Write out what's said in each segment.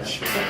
pledge.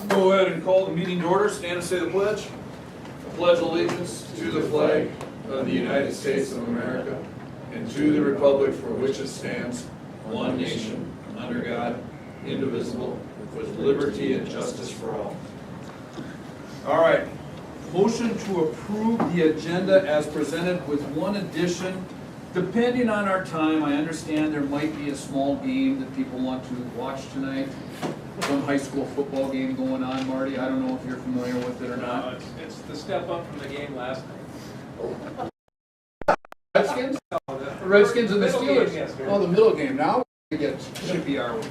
Go ahead and call the meeting to order. Stand and say the pledge. I pledge allegiance to the flag of the United States of America and to the republic for which it stands, one nation, under God, indivisible, with liberty and justice for all. All right. Motion to approve the agenda as presented with one addition. Depending on our time, I understand there might be a small game that people want to watch tonight. Some high school football game going on, Marty. I don't know if you're familiar with it or not. It's the step up from the game last night. Redskins? The Redskins and the Middle Steelers. game, yes, sir. Oh, the middle game. Now we get should be our week.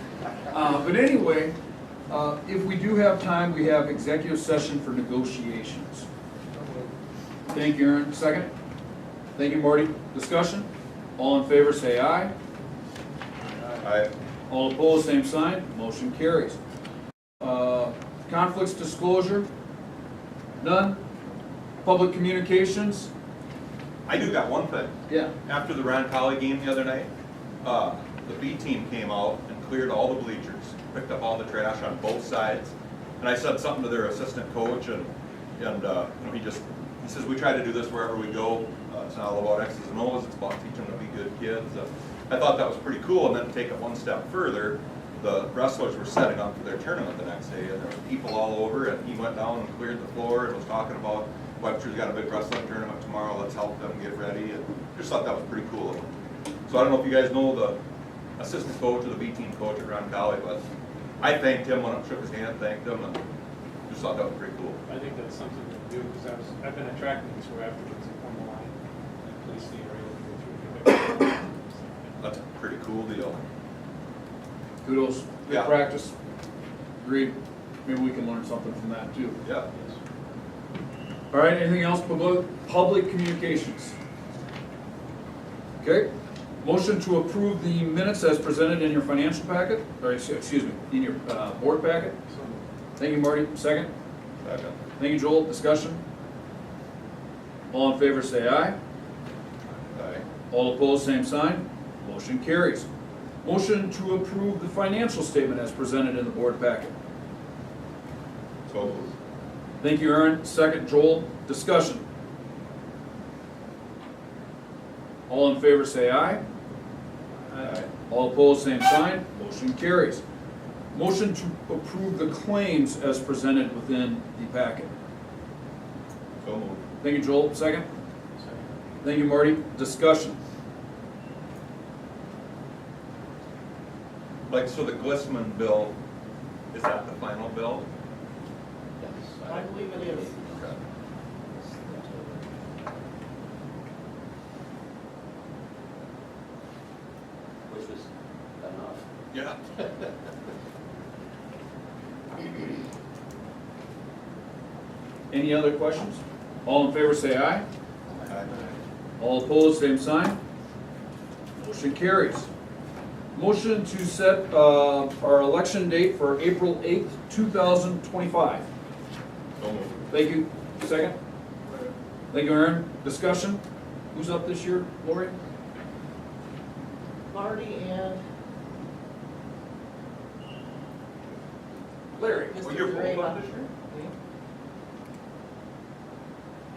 But anyway, if we do have time, we have executive session for negotiations. Thank you, Aaron. Second. Thank you, Marty. Discussion? All in favor, say aye. Aye. All opposed, same sign. Motion carries. Conflicts disclosure? None. Public communications? I do got one thing. Yeah. After the Roncalli game the other night, the B team came out and cleared all the bleachers, picked up all the trash on both sides. And I said something to their assistant coach, and you know, he says, we try to do this wherever we go. It's not all about X's and O's, it's about teaching them to be good kids. I thought that was pretty cool, and then to take it one step further, the wrestlers were setting up for their tournament the next day, and there were people all over, and he went down and cleared the floor and was talking about Webster's got a big wrestling tournament tomorrow, let's help them get ready, and just thought that was pretty cool. So I don't know if you guys know assistant coach or the B team coach at Round Valley, but I thanked him when I shook his hand, thanked him, and just thought that was pretty cool. I think that's something to do, because I've been at track meets where afterwards you form the line, and police the area to go through. That's a pretty cool deal. Kudos, good Yeah. practice. Agreed. Maybe we can learn something from that too. Yeah. All right, anything else, public communications? Okay, motion to approve the minutes as presented in your financial packet, or excuse me, in your board packet. So, Thank you, Marty. Second. Second. Thank you, Joel. Discussion? All in favor say aye. Aye. All opposed, same sign. Motion carries. Motion to approve the financial statement as presented in the board packet. So moved. Thank you, Aaron. Second, Joel. Discussion? All in favor say aye. Aye. All opposed, same sign. Motion carries. Motion to approve the claims as presented within the packet. So moved. Thank you, Joel. Second. second. Thank you, Marty. Discussion? Like, so the Glissman bill, is that the final bill? I believe it is. Okay. Which was enough. Yeah. Any other questions? All in favor say aye. Aye. All opposed, same sign. Motion carries. Motion to set our election date for April 8th, 2025. So moved. Thank you. Second. Thank you, Aaron. Discussion? Who's up this year, Lori? Marty and Larry. Well, Mr. you're both Grava. up this year?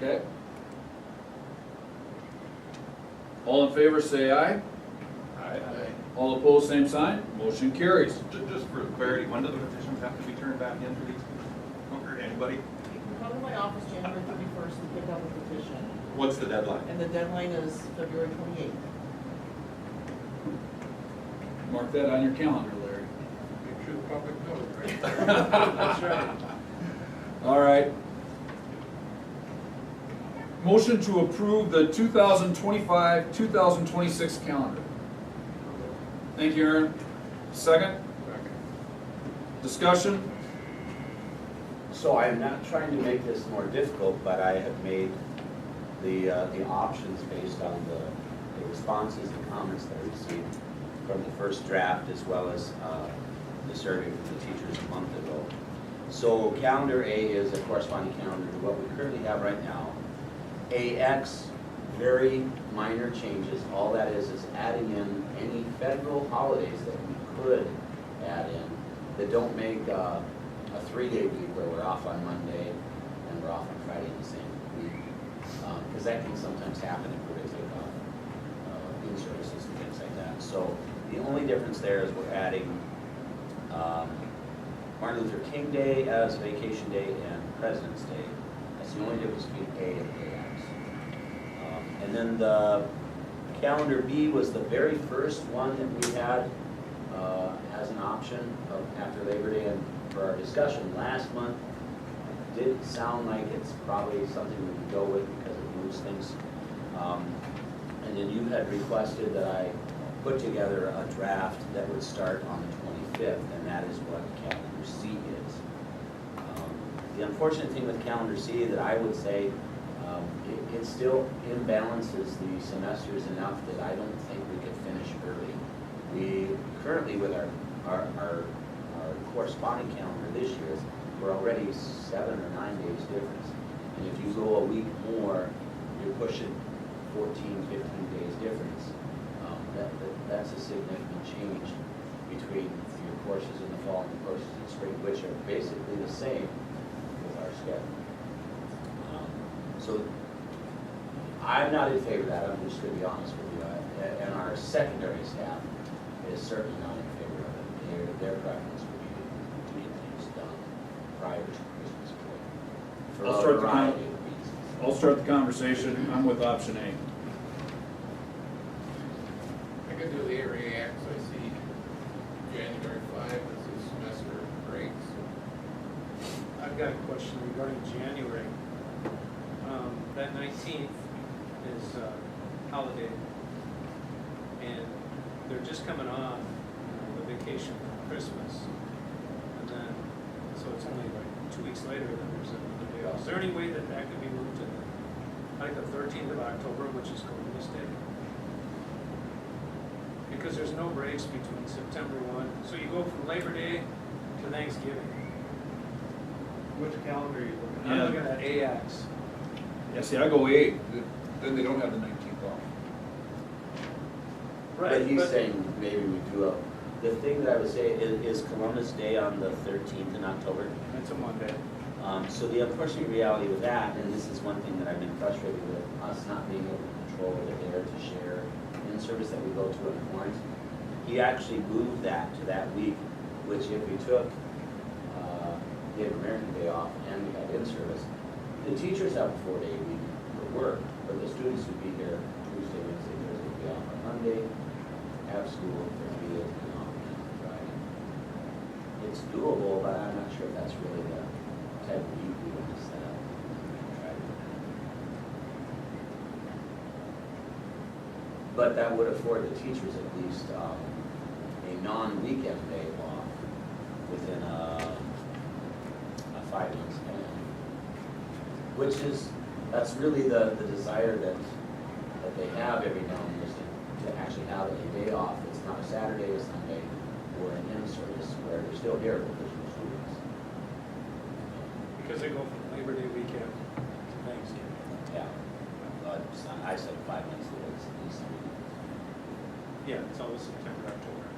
Okay. All in favor say aye. Aye. All opposed, same sign. Motion carries. Just for clarity, when do the petitions have to be turned back in for these people? Or anybody? You can come to my office January 31st and pick up a petition, What's the deadline? and the deadline is February 28th. Mark that on your calendar, Larry. Make sure the public knows, right? That's right. All right. Motion to approve the 2025-2026 calendar. Thank you, Aaron. Second. Discussion? So I'm not trying to make this more difficult, but I have made the options based on the responses and comments that I received from the first draft, as well as the survey from the teachers a month ago. So calendar A is a corresponding calendar to what we currently have right now. AX, very minor changes. All that is adding in any federal holidays that we could add in that don't make a 3-day week where we're off on Monday and we're off on Friday in the same week. Because that can sometimes happen if we're going to take off in-services and things like that. So the only difference there is we're adding Martin Luther King Day as vacation day and President's Day. That's the only difference between A and AX. And then the calendar B was the very first one that we had as an option of after Labor Day. And for our discussion last month, it did sound like it's probably something we could go with because it moves things. And then you had requested that I put together a draft that would start on the 25th, and that is what calendar C is. The unfortunate thing with calendar C that I would say, it still imbalances the semesters enough that I don't think we could finish early. We currently, with our corresponding calendar this year, we're already 7 or 9 days difference. And if you go a week more, you're pushing 14, 15 days difference. That's a significant change between your courses in the fall and the courses in spring, which are basically the same with our schedule. So I'm not in favor of that, I'm just going to be honest with you. And our secondary staff is certainly not in favor of it. Their preference would be to get things done prior to Christmas break. For I'll a start the variety of reasons. I'll start the conversation. I'm with option A. I could do the AX, I see got a question regarding January. That 19th is holiday, and they're just coming on the vacation from Christmas. And then, so it's only like 2 weeks later, then there's another day off. Is there any way that that could be moved to like the 13th of October, which is Columbus Day? Because there's no breaks between September 1, so you go from Labor Day to Thanksgiving. Which calendar are you looking at? I'm looking at AX. Yeah, see, I go 8, then they don't have the 19th off. But he's saying maybe we do the thing that I would say is Columbus Day on the 13th in October. It's a Monday. So the unfortunate reality with that, and this is one thing that I've been frustrated with, us not being able to control the dare to share in-service that we go to in Florence, he actually moved that to that week, which if we took the American Day off and we had in-service, the teachers have a 4-day week for work, but the students would be here Tuesday, Wednesday, Thursday, be off on Monday, have school for 3 days, and off on Friday. It's doable, but I'm not sure if that's really the type of week we want to set up. Try to do that. But that would afford the teachers at least a non-weekend day off within a 5-month span. Which is, that's really the desire that they have every now and then, is to actually have a day off. It's not a Saturday, a Sunday, or an in-service where they're still here, but there's no students. Because they go from Labor Day weekend to Thanksgiving. Yeah. I said 5 months, so it's at least 3 months. Yeah, it's always September, October.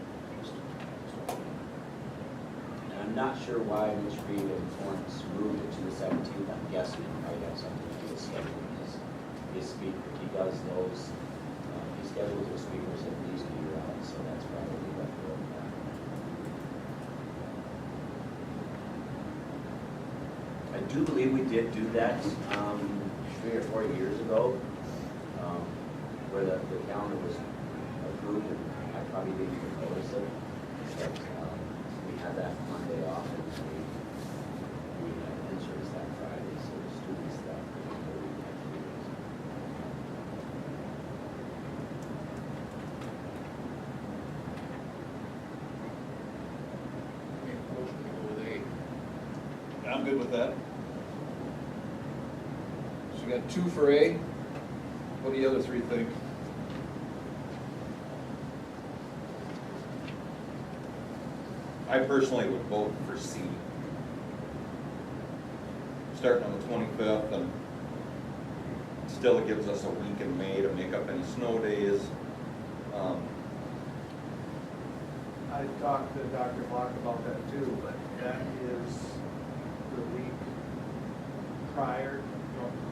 And I'm not sure why Ms. Reed and Florence moved it to the 17th. I'm guessing it might have something to do with scheduling his speaker. He does those, he schedules his speakers at least a year out, so that's probably what we're looking at. I do believe we did do that 3 or 4 years ago, where the calendar was approved, and I probably didn't even notice it. But, we had that Monday off, and we had in-service that Friday, so the students that week actually was. Make a motion to go with 8. I'm good with that. So we got 2 for A. What do the other 3 think? I personally would vote for C. Starting on the 25th, and still it gives us a week in May to make up any snow days. I talked to Dr. Block about that too, but that is the week prior,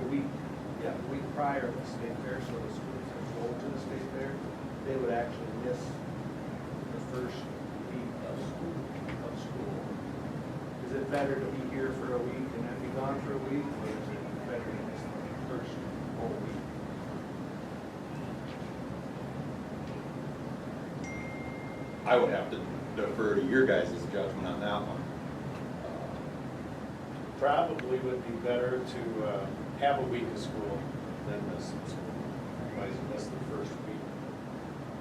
the week prior to the state fair, so the students that go to the state fair, they would actually miss the first week of school. Is it better to be here for a week and then be gone for a week, or is it better to miss the first whole week? I would have to defer to your guys' judgment on that one. Probably would be better to have a week of school than miss some school. Otherwise, you miss the first week.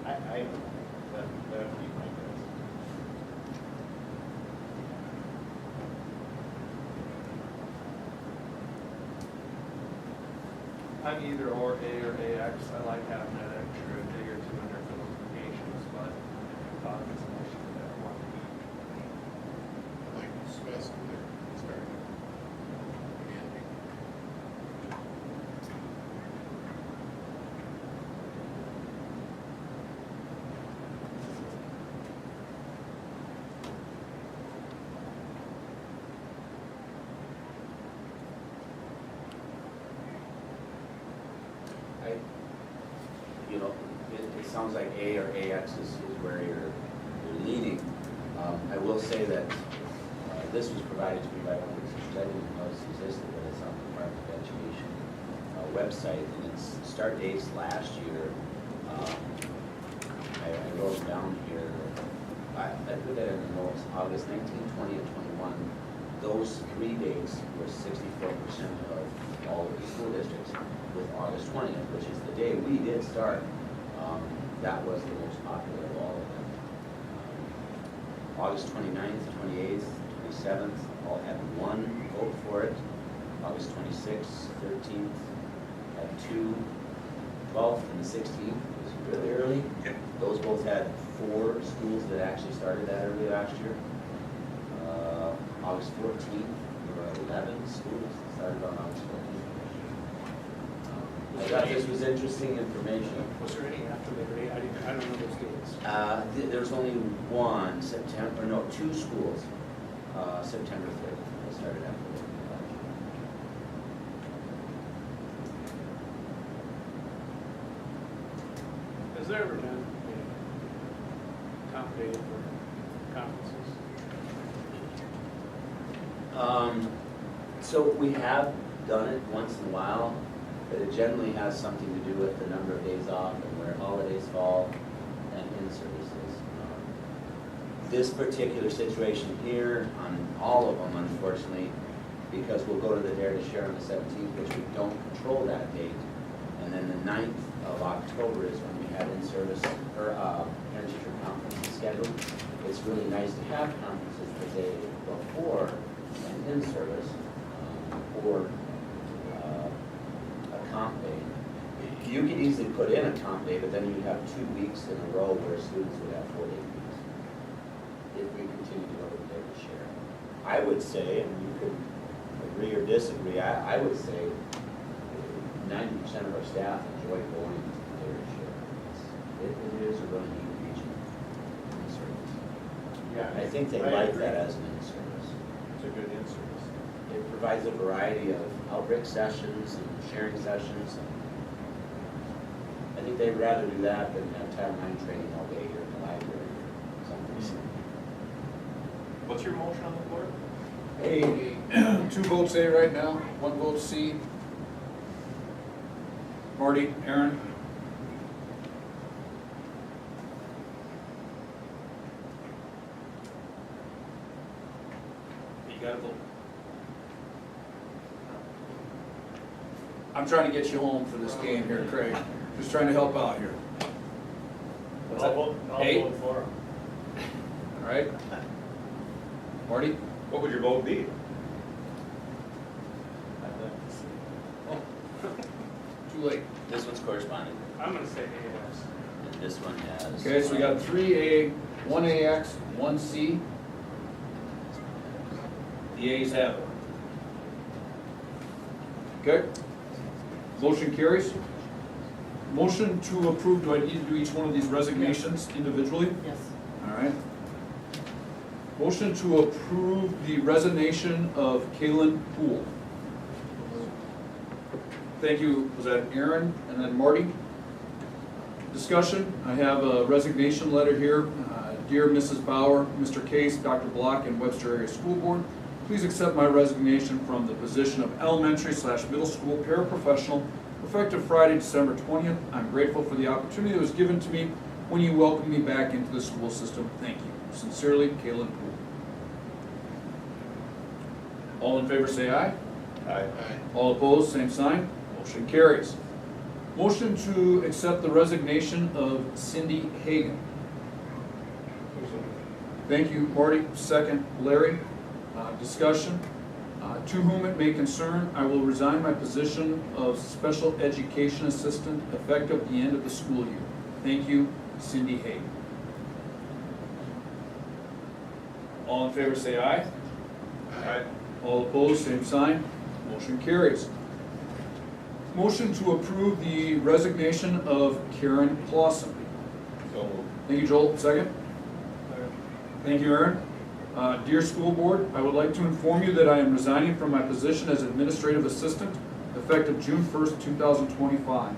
I don't know. That would be my guess. I'm either or A or AX. I like having that extra day or 2 in there for those vacations, but it's an issue with that 1 week. Like Spencer, they're starting. It sounds like A or AX is where you're leaning. I will say that this was provided to me by one of the teachers. I didn't know this existed, but it's on the Department of Education website, and its start dates last year. I wrote them down here. I put that in the notes, August 19, 20, and 21. those 3 dates were 64% of all of the school districts, with August 20th, which is the day we did start. That was the most popular of all of them. August 29th, 28th, 27th, all had one vote for it. August 26th, 13th, had 2. 12th and the 16th was really early. Yep. Those both had 4 schools that actually started that early last year. August 14th, there were 11 schools that started on August 14th. I thought this was interesting information. Was there any after Labor Day? I don't know those dates. There's only one, September, no, 2 schools, September 3rd, they started after Labor Day. Has there ever been a top day for conferences? So we have done it once in a while, but it generally has something to do with the number of days off and where holidays fall and in services. This particular situation here, on all of them unfortunately, because we'll go to the Dare to Share on the 17th, which we don't control that date. And then the 9th of October is when we have in-service, or parent-teacher conferences scheduled. It's really nice to have conferences the day before an in-service, or a comp day. You could easily put in a comp day, but then you'd have 2 weeks in a row where students would have 4 day weeks. If we continue to go to the Dare to Share. I would say, and you could agree or disagree, I would say 90% of our staff enjoy going to the Dare to Share. It is a really neat region in service. Yeah. I think they like that as an in-service. It's a good in-service. It provides a variety of outbreak sessions and sharing sessions. And I think they'd rather do that than have Title IX training all day here in the library or something. What's your motion on the floor? A, 2 votes A right now, 1 vote C. Marty, Aaron? You gotta vote. I'm trying to get you home for this game here, Craig. Just trying to help out here. What's that? I'll A? vote for him. All right. Marty? What would your vote be? Oh. Too late. This one's corresponding, I'm gonna say AS. and this one has. Okay, so we got 3A, 1AX, 1C. The A's have it. Okay? Motion carries. Motion to approve, do I need to do each one of these resignations individually? Yes. All right. Motion to approve the resignation of Kaylin Poole. Thank you, was that Aaron and then Marty? Discussion, I have a resignation letter here. Dear Mrs. Bauer, Mr. Case, Dr. Block, and Webster Area School Board, please accept my resignation from the position of elementary/middle school paraprofessional effective Friday, December 20th. I'm grateful for the opportunity that was given to me when you welcomed me back into the school system. Thank you. Sincerely, Kaylin Poole. All in favor say aye. Aye. All opposed, same sign. Motion carries. Motion to accept the resignation of Cindy Hagan. Thank you, Marty. Second, Larry. Discussion. To whom it may concern, I will resign my position of special education assistant effective the end of the school year. Thank you, Cindy Hagan. All in favor say aye. Aye. All opposed, same sign. Motion carries. Motion to approve the resignation of Karen Clausen. So moved. Thank you, Joel. Second. Thank you, Aaron. Dear School Board, I would like to inform you that I am resigning from my position as Administrative Assistant effective June 1st, 2025.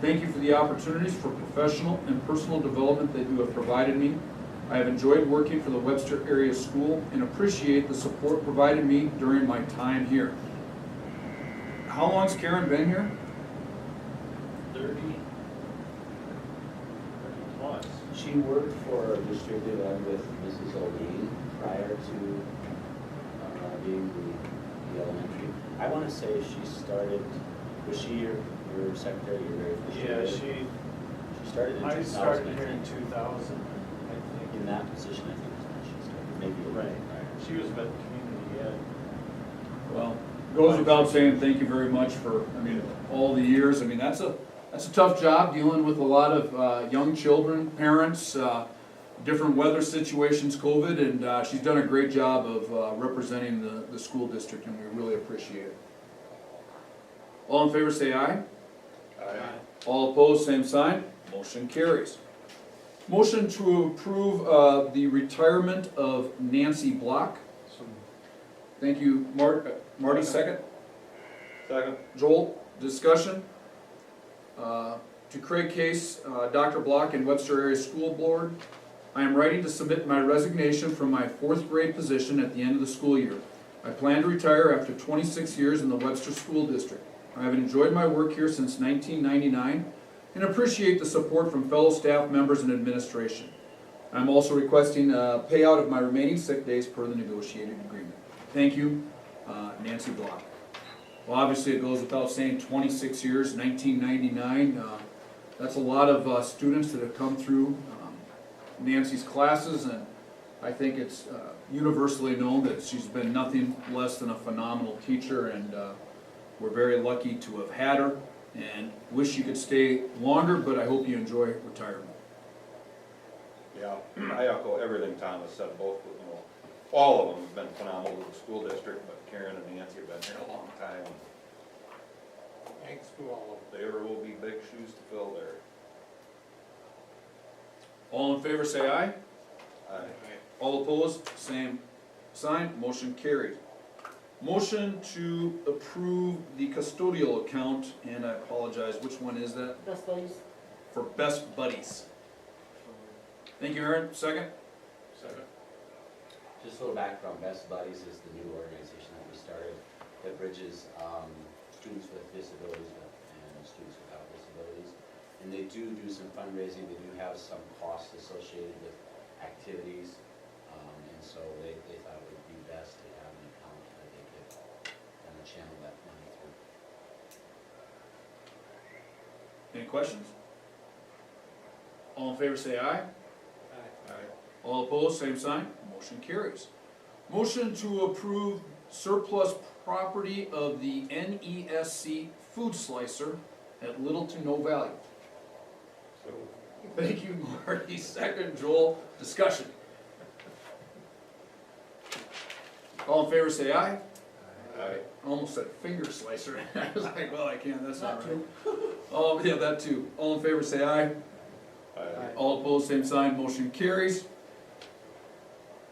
Thank you for the opportunities for professional and personal development that you have provided me. I have enjoyed working for the Webster Area School and appreciate the support provided me during my time here. How long's Karen been here? 30 plus. She worked for Distributive Ed with Mrs. O'Leary prior to being the elementary. I want to say she started, was she your secretary, your very first year? Yeah, she started in 2000, I started I here in think. 2000, I think. In that position, I think, is when she started, maybe a little bit prior. She was about community ed. Well, goes without saying, thank you very much for, all the years. That's a tough job, dealing with a lot of young children, parents, different weather situations, COVID, and she's done a great job of representing the school district, and we really appreciate it. All in favor say aye. Aye. All opposed, same sign. Motion carries. Motion to approve the retirement of Nancy Block. Thank you, Marty, second. Second. Joel, discussion? To Craig Case, Dr. Block and Webster Area School Board, I am writing to submit my resignation from my 4th grade position at the end of the school year. I plan to retire after 26 years in the Webster School District. I have enjoyed my work here since 1999 and appreciate the support from fellow staff members and administration. I am also requesting a payout of my remaining sick days per the negotiated agreement. Thank you, Nancy Block. Well, obviously it goes without saying, 26 years, 1999. That's a lot of students that have come through Nancy's classes, and I think it's universally known that she's been nothing less than a phenomenal teacher, and we're very lucky to have had her, and wish you could stay longer, but I hope you enjoy retirement. Yeah, I echo everything Thomas said, all of them have been phenomenal to the school district, but Karen and Nancy have been here a long time. Thanks to all of them. There will be big shoes to fill there. All in favor say aye. Aye. All opposed, same sign, motion carried. Motion to approve the custodial account, and I apologize, which one is that? Best buddies. For Best Buddies. Thank you, Aaron, second? Second. Just a little background, Best Buddies is the new organization that we started that bridges students with disabilities and students without disabilities. And they do some fundraising, they do have some costs associated with activities, and so they thought it would be best to have an account that they could kind of channel that money through. Any questions? All in favor say aye. Aye. All opposed, same sign, motion carries. Motion to approve surplus property of the NESC food slicer at little to no value. So, Thank you, Marty. Second, Joel. Discussion. All in favor say aye. aye. I almost said finger slicer. I was like, well, I can't, that's not Not right. true. Oh, yeah, that too. All in favor say aye. Aye. All opposed, same sign, motion carries.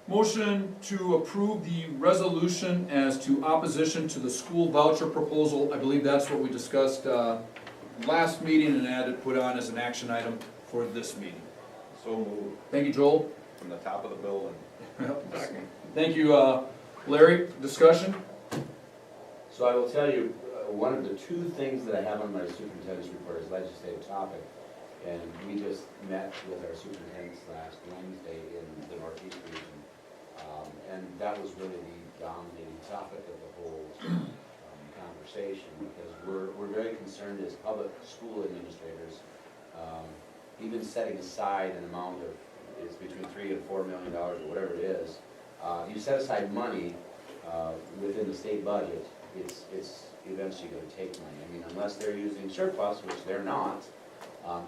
Motion to approve the resolution as to opposition to the school voucher proposal. I believe that's what we discussed last meeting and added, put on as an action item for this meeting. So moved Thank you, Joel. from the top of the building. Thank you, Larry. Discussion? So I will tell you, one of the two things that I have on my superintendent's report is legislative topic. And we just met with our superintendents last Wednesday in the Northeast region. And that was really the dominating topic of the whole conversation, because we're very concerned as public school administrators, even setting aside an amount of, it's between $3 and $4 million or whatever it is. You set aside money within the state budget, it's eventually going to take money. I mean, unless they're using surplus, which they're not,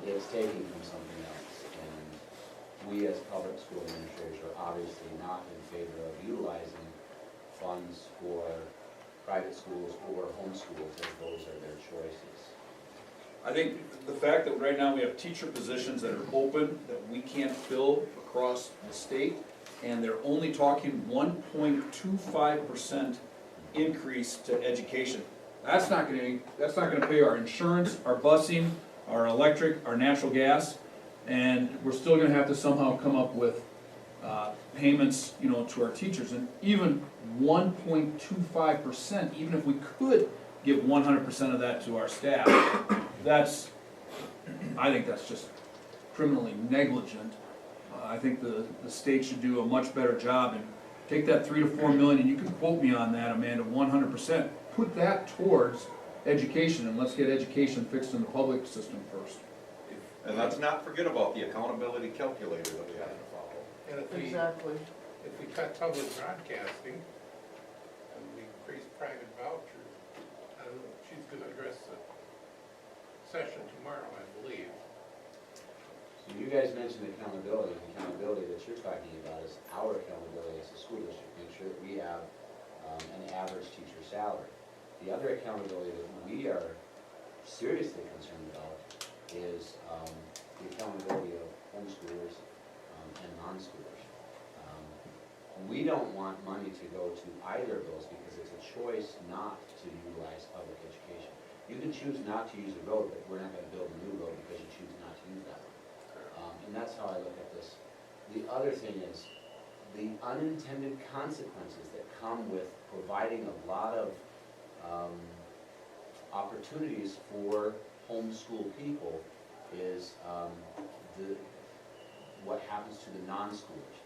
it's taking from something else. And we as public school administrators are obviously not in favor of utilizing funds for private schools or homeschools, as those are their choices. I think the fact that right now we have teacher positions that are open, that we can't fill across the state, and they're only talking 1.25% increase to education. That's not gonna pay our insurance, our busing, our electric, our natural gas, and we're still gonna have to somehow come up with payments, to our teachers. And even 1.25%, even if we could give 100% of that to our staff, I think that's just criminally negligent. I think the state should do a much better job in take that 3 to 4 million, and you can quote me on that, Amanda, 100%. Put that towards education, and let's get education fixed in the public system first. And let's not forget about the accountability calculator that we have to follow. And Exactly. if we cut public broadcasting and we increase private vouchers, I don't know, she's gonna address the session tomorrow, I believe. So you guys mentioned accountability. The accountability that you're talking about is our accountability as a school district, make sure that we have an average teacher salary. The other accountability that we are seriously concerned about is the accountability of homeschoolers and non-schoolers. We don't want money to go to either of those because it's a choice not to utilize public education. You can choose not to use a road, but we're not going to build a new road because you choose not to use that one. And that's how I look at this. The other thing is the unintended consequences that come with providing a lot of opportunities for homeschool people is what happens to the non-schoolers,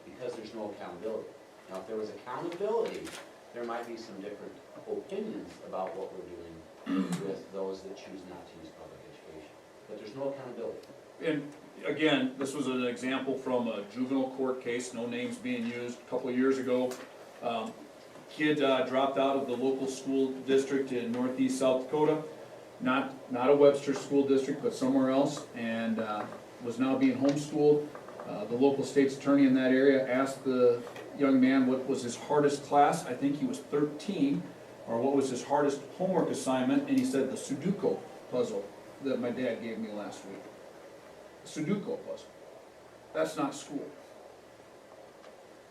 because there's no accountability. Now, if there was accountability, there might be some different opinions about what we're doing with those that choose not to use public education. But there's no accountability. And again, this was an example from a juvenile court case, no names being used, a couple of years ago. Kid dropped out of the local school district in northeast South Dakota, not a Webster school district, but somewhere else, and was now being homeschooled. The local state's attorney in that area asked the young man what was his hardest class. I think he was 13, or what was his hardest homework assignment, and he said the Sudoku puzzle that my dad gave me last week. Sudoku puzzle. That's not school.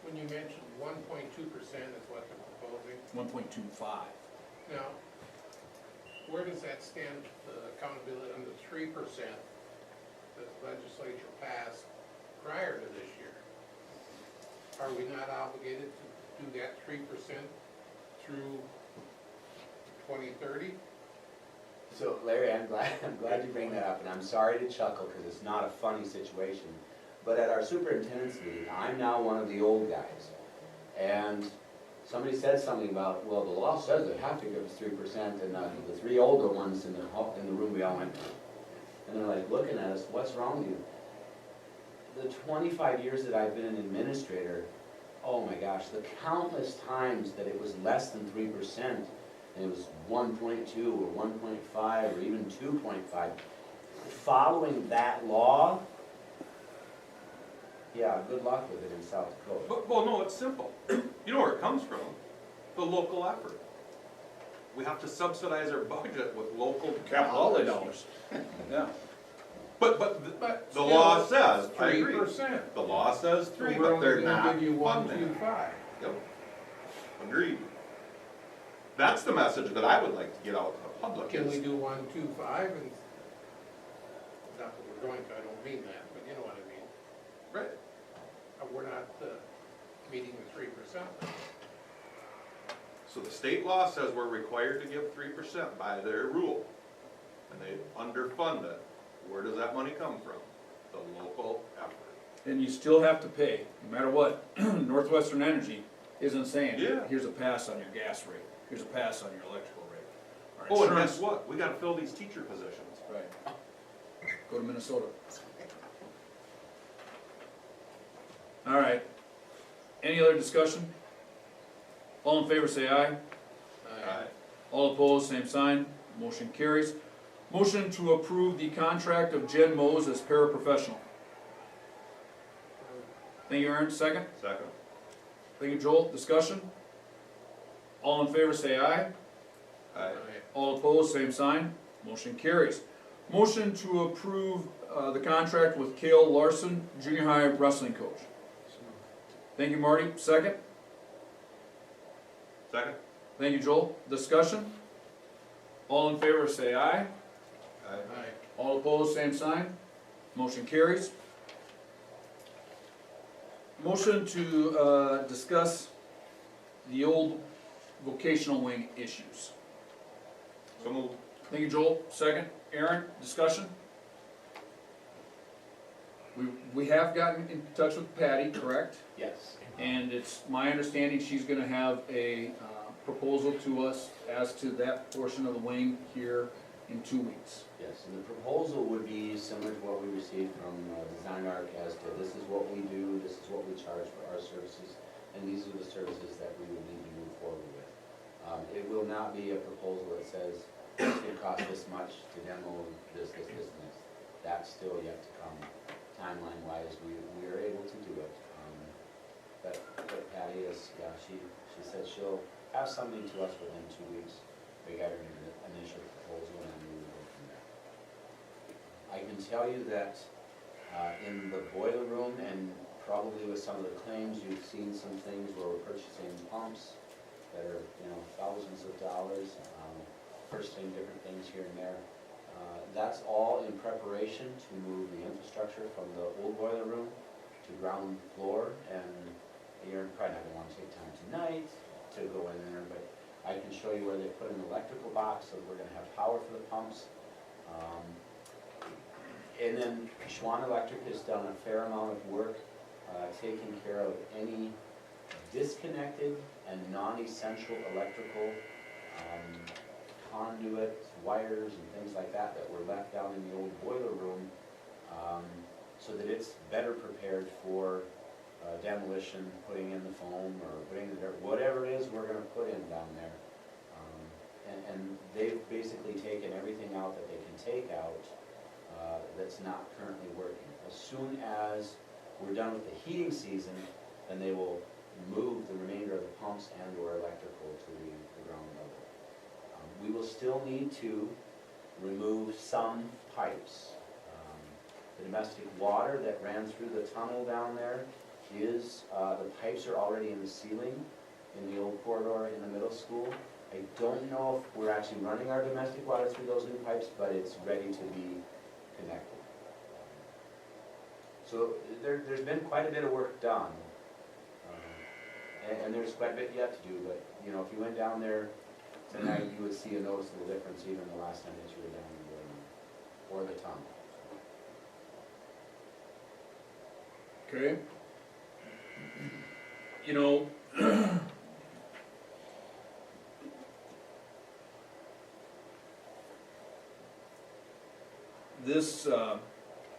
When you mentioned 1.2% is what they're proposing, 1.25. now, where does that stand, the accountability on the 3% that the legislature passed prior to this year? Are we not obligated to do that 3% through 2030? So Larry, I'm glad you bring that up, and I'm sorry to chuckle because it's not a funny situation. But at our superintendent's meeting, I'm now one of the old guys. And somebody said something about, well, the law says they have to give us 3%, and the three older ones in the room, we all went, and they're like looking at us, what's wrong with you? The 25 years that I've been an administrator, oh my gosh, the countless times that it was less than 3%, and it was 1.2 or 1.5 or even 2.5. Following that law, yeah, good luck with it in South Dakota. But, well, no, it's simple. You know where it comes from? The local effort. We have to subsidize our budget with local Capital outlay dollars. Yeah. But the law says, I agree. 3%. The law says So 3, we're but they're only gonna not give you funding. 1.25. Yep. Agreed. That's the message that I would like to get out to the public. Can we is- do 1.25 and, not that we're going to, I don't mean that, but you know what I mean. Right. We're not meeting the 3%. So the state law says we're required to give 3% by their rule. And they underfund it. Where does that money come from? The local effort. And you still have to pay, no matter what. Northwestern Energy isn't saying, Yeah. here's a pass on your gas rate, here's a pass on your electrical rate. Our Oh, and insurance- guess what? We gotta fill these teacher positions. Right. Go to Minnesota. All right. Any other discussion? All in favor say aye. Aye. All opposed, same sign. Motion carries. Motion to approve the contract of Jen Mose as paraprofessional. Thank you, Aaron. Second. Second. Thank you, Joel. Discussion? All in favor say aye. Aye. All opposed, same sign. Motion carries. Motion to approve the contract with Cale Larson, junior high wrestling coach. Thank you, Marty. Second. Second. Thank you, Joel. Discussion? All in favor say aye. Aye. Aye. All opposed, same sign. Motion carries. Motion to discuss the old vocational wing issues. So moved. Thank you, Joel. Second. Aaron, discussion? We have gotten in touch with Patty, correct? Yes. And it's my understanding she's gonna have a proposal to us as to that portion of the wing here in 2 weeks. Yes, and the proposal would be similar to what we received from Design Arc as to this is what we do, this is what we charge for our services, and these are the services that we would need to move forward with. It will not be a proposal that says it's gonna cost this much to demo this, and this. That's still yet to come. Timeline-wise, we are able to do it. But Patty is, yeah, she said she'll have something to us within 2 weeks. We got her initial proposal and then we will go from there. I can tell you that in the boiler room and probably with some of the claims, you've seen some things where we're purchasing pumps that are, thousands of dollars, purchasing different things here and there. That's all in preparation to move the infrastructure from the old boiler room to ground floor, and you're probably not gonna wanna take time tonight to go in there, but I can show you where they put an electrical box, so we're gonna have power for the pumps. And then Schwann Electric has done a fair amount of work taking care of any disconnected and non-essential electrical conduits, wires, and things like that that were left down in the old boiler room, so that it's better prepared for demolition, putting in the foam, or putting the dirt, whatever it is we're gonna put in down there. And they've basically taken everything out that they can take out that's not currently working. As soon as we're done with the heating season, then they will move the remainder of the pumps and or electrical to the ground level. We will still need to remove some pipes. The domestic water that ran through the tunnel down there is, the pipes are already in the ceiling in the old corridor in the middle school. I don't know if we're actually running our domestic water through those new pipes, but it's ready to be connected. So there's been quite a bit of work done. And there's quite a bit yet to do, but, if you went down there tonight, you would see a noticeable difference even the last time that you were down in the or the tunnel. Okay?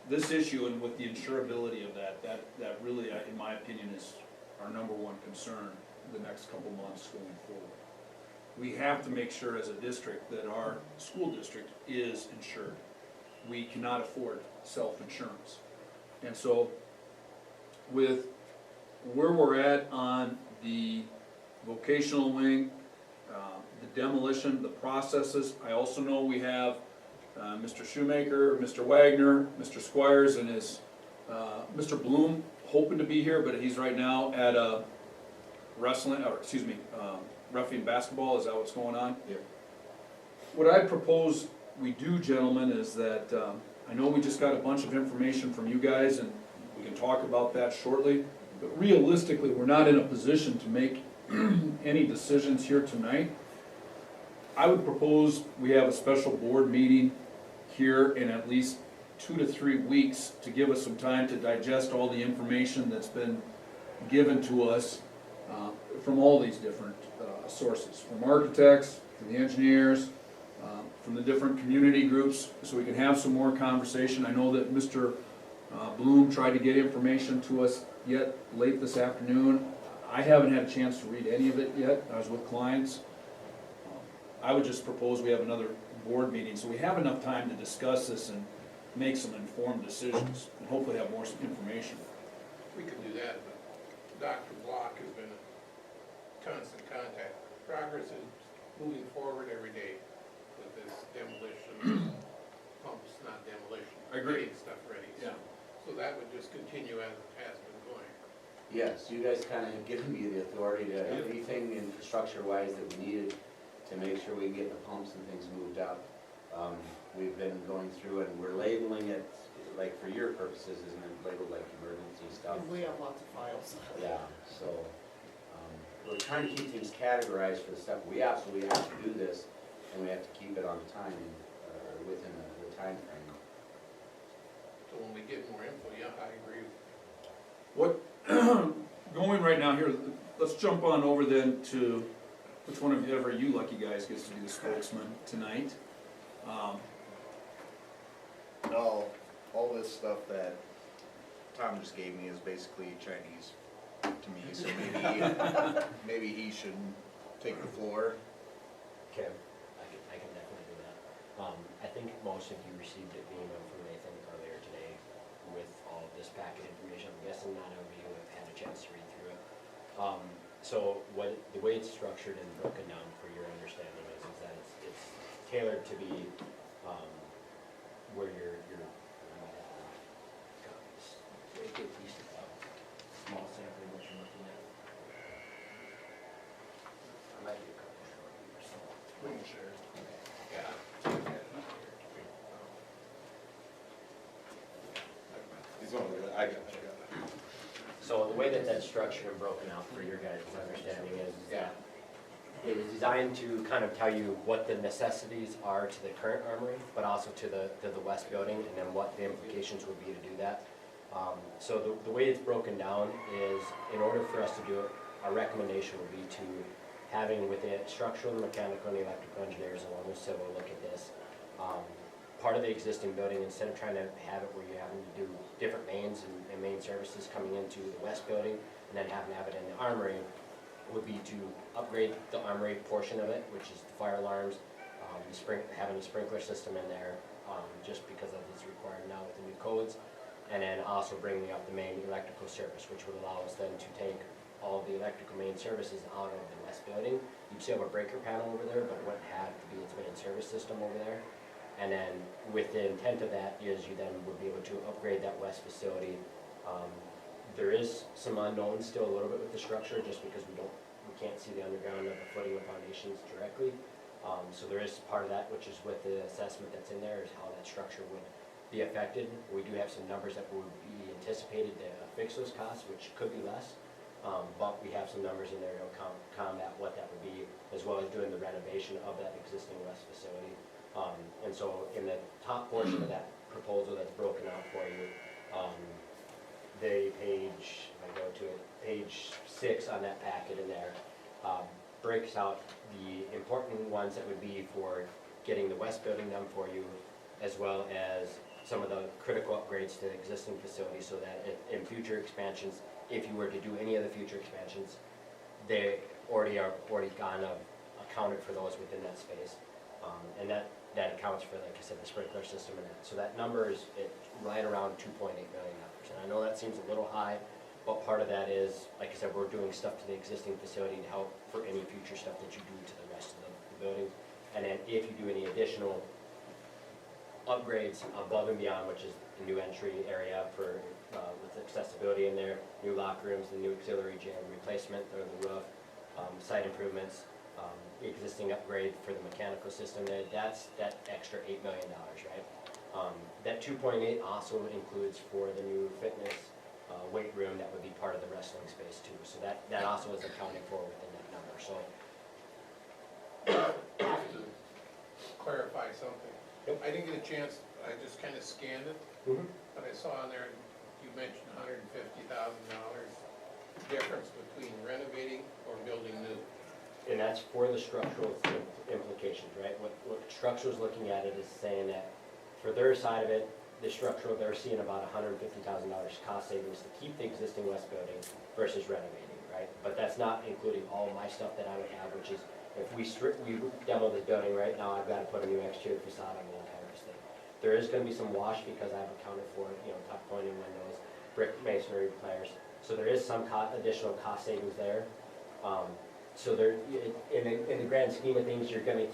This issue and with the insurability of that really, in my opinion, is our number one concern the next couple months going forward. We have to make sure as a district that our school district is insured. We cannot afford self-insurance. And so with where we're at on the vocational wing, the demolition, the processes, I also know we have Mr. Shoemaker, Mr. Wagner, Mr. Squires, and Mr. Bloom hoping to be here, but he's right now at a roughing basketball. Is that what's going on? Yep. What I propose we do, gentlemen, is that, I know we just got a bunch of information from you guys, and we can talk about that shortly, but realistically, we're not in a position to make any decisions here tonight. I would propose we have a special board meeting here in at least 2 to 3 weeks to give us some time to digest all the information that's been given to us from all these different sources, from architects, from the engineers, from the different community groups, so we can have some more conversation. I know that Mr. Bloom tried to get information to us yet late this afternoon. I haven't had a chance to read any of it yet. I was with clients. I would just propose we have another board meeting, so we have enough time to discuss this and make some informed decisions, and hopefully have more information. We could do that, but Dr. Block has been in constant contact. Progress is moving forward every day with this demolition, pumps, not demolition. I agree. Getting stuff ready. Yeah. So that would just continue as it has been going. Yes, you guys kind of have given me the authority to, anything infrastructure-wise that we needed to make sure we can get the pumps and things moved up. We've been going through it, and we're labeling it, like for your purposes, isn't it labeled like emergency stuff? And we have lots of files. Yeah, so, we're trying to keep things categorized for the stuff. We absolutely have to do this, and we have to keep it on time, within the time frame. So So when we get more info, yeah, I agree. What, going right now here, let's jump on over then to, which one of ever you lucky guys gets to be the spokesman tonight? All this stuff that Tom just gave me is basically Chinese to me, so maybe he should take the floor. Okay, I can definitely do that. I think most of you received an email from Nathan earlier today with all of this packet information. I'm guessing not all of you have had a chance to read through it. So the way it's structured and broken down for your understanding is that it's tailored to be where your small sampling what you're looking at. I might be a couple short here, so. We can share. He's only, I got it. So the way that that's structured and broken out for your guys' understanding is that it is designed to kind of tell you what the necessities are to the current armory, but also to the west building, and then what the implications would be to do that. So the way it's broken down is, in order for us to do it, our recommendation would be to having with it structural, mechanical, and electrical engineers along with civil look at this. Part of the existing building, instead of trying to have it where you're having to do different mains and main services coming into the west building and then having to have it in the armory, would be to upgrade the armory portion of it, which is the fire alarms, having a sprinkler system in there, just because of it's required now with the new codes, and then also bringing up the main electrical service, which would allow us then to take all of the electrical main services out of the west building. You'd still have a breaker panel over there, but it wouldn't have to be its main service system over there. And then with the intent of that is you then would be able to upgrade that west facility. There is some unknowns still a little bit with the structure, just because we can't see the underground of the footing and foundations directly. So there is part of that, which is with the assessment that's in there, is how that structure would be affected. We do have some numbers that would be anticipated to fix those costs, which could be less. But we have some numbers in there to combat what that would be, as well as doing the renovation of that existing west facility. And so in the top portion of that proposal that's broken out for you, the page, if I go to it, page 6 on that packet in there, breaks out the important ones that would be for getting the west building done for you, as well as some of the critical upgrades to the existing facility, so that in future expansions, if you were to do any of the future expansions, they already accounted for those within that space. And that accounts for, like I said, the sprinkler system and that. So that number is right around $2.8 million. And I know that seems a little high, but part of that is, like I said, we're doing stuff to the existing facility to help for any future stuff that you do to the rest of the building. And then if you do any additional upgrades above and beyond, which is the new entry area for with accessibility in there, new locker rooms, the new auxiliary gym replacement, or the roof, site improvements, existing upgrade for the mechanical system there, that's that extra $8 million, right? That 2.8 also includes for the new fitness weight room that would be part of the wrestling space too. So that also is accounted for within that number. So Just to clarify something. Yep. I didn't get a chance, I just kind of scanned it, but I saw on there, you mentioned $150,000 difference between renovating or building new. and that's for the structural implications, right? What structural's looking at it is saying that for their side of it, the structural, they're seeing about $150,000 cost savings to keep the existing west building versus renovating, right? But that's not including all my stuff that I would have, which is if we demo this building right now, I've got to put a new exterior facade on the entire thing. There is going to be some wash because I've accounted for it, tuck pointing windows, brick masonry players. So there is some additional cost savings there. So there, in the grand scheme of things, you're gonna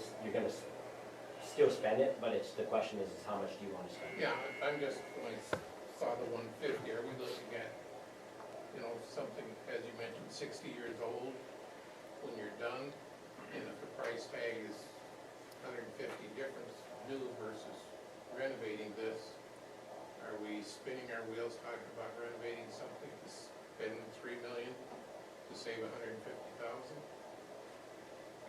still spend it, but the question is how much do you want to spend? Yeah, I'm just, when I saw the 150, are we looking at, something, as you mentioned, 60 years old when you're done? And if the price tag is 150 difference, new versus renovating this, are we spinning our wheels talking about renovating something to spend $3 million to save $150,000?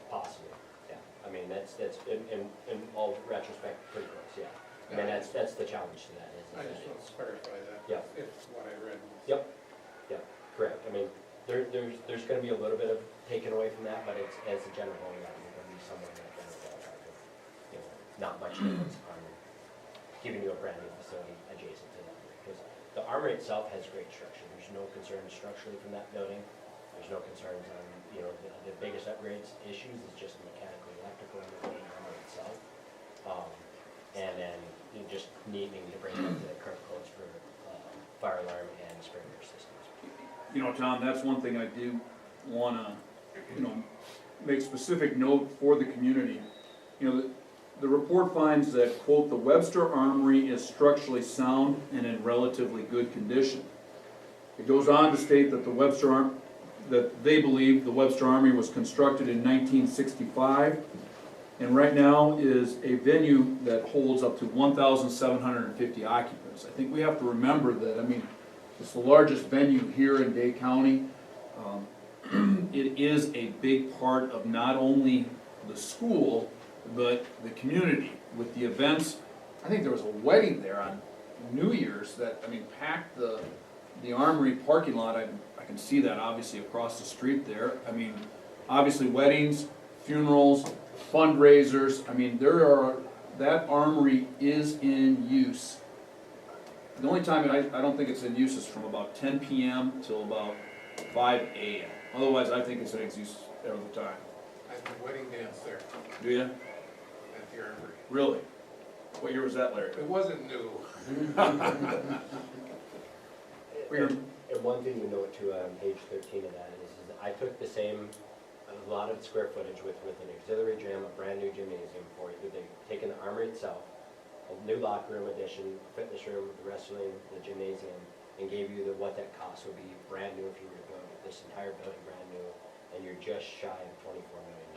Possibly, yeah. I mean, that's in all retrospect, pretty close, yeah. I mean, that's the challenge to that. I just want to clarify that. Yeah. If what I read was. Yep, correct. I mean, there's gonna be a little bit of taken away from that, but it's, as a general whole, yeah, you're gonna be somewhere in that general ballpark of, you know, not much difference on giving you a brand new facility adjacent to that. Because the armory itself has great structure. There's no concerns structurally from that building. There's no concerns on, you know, the biggest upgrades issues is just mechanical, electrical, and the armory itself. And then you just needing to bring it up to the current codes for fire alarm and sprinkler systems. You know, Tom, that's one thing I do wanna, you know, make specific note for the community. You know, the report finds that, quote, "The Webster Armory is structurally sound and in relatively good condition." It goes on to state that that they believe the Webster Armory was constructed in 1965, and right now is a venue that holds up to 1,750 occupants. I think we have to remember that, I mean, it's the largest venue here in Day County. It is a big part of not only the school, but the community with the events. I think there was a wedding there on New Year's that, I mean, packed the Armory parking lot. I can see that obviously across the street there. I mean, obviously weddings, funerals, fundraisers. I mean, that Armory is in use. The only time I don't think it's in use is from about 10 p.m. till about 5 a.m. Otherwise, I think it's in use all the time. I had a wedding dance there Do you? at the Armory. Really? What year was that, Larry? It wasn't new. And one thing to note too, on page 13 of that is that I took the same, a lot of square footage with an auxiliary gym, a brand new gymnasium for you. They've taken the armory itself, a new locker room addition, fitness room, the wrestling, the gymnasium, and gave you what that cost would be brand new if you were to build this entire building brand new, and you're just shy of $24 million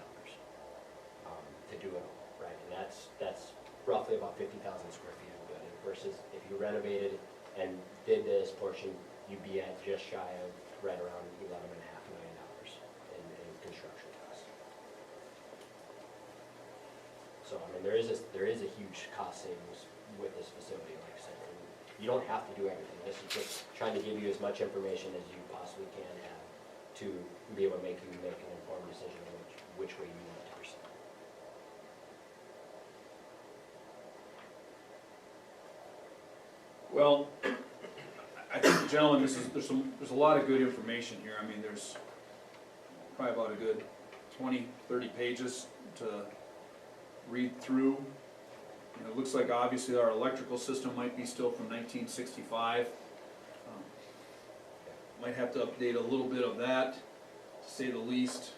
to do it all, right? And that's roughly about 50,000 square feet of building versus if you renovated and did this portion, you'd be at just shy of right around $11.5 million in construction costs. So, I mean, there is a huge cost savings with this facility, like I said. And you don't have to do everything. This is just trying to give you as much information as you possibly can have to be able to make an informed decision on which way you want to proceed. Well, I think, gentlemen, there's a lot of good information here. I mean, there's probably about a good 20, 30 pages to read through. You know, it looks like obviously our electrical system might be still from 1965. Might have to update a little bit of that, to say the least.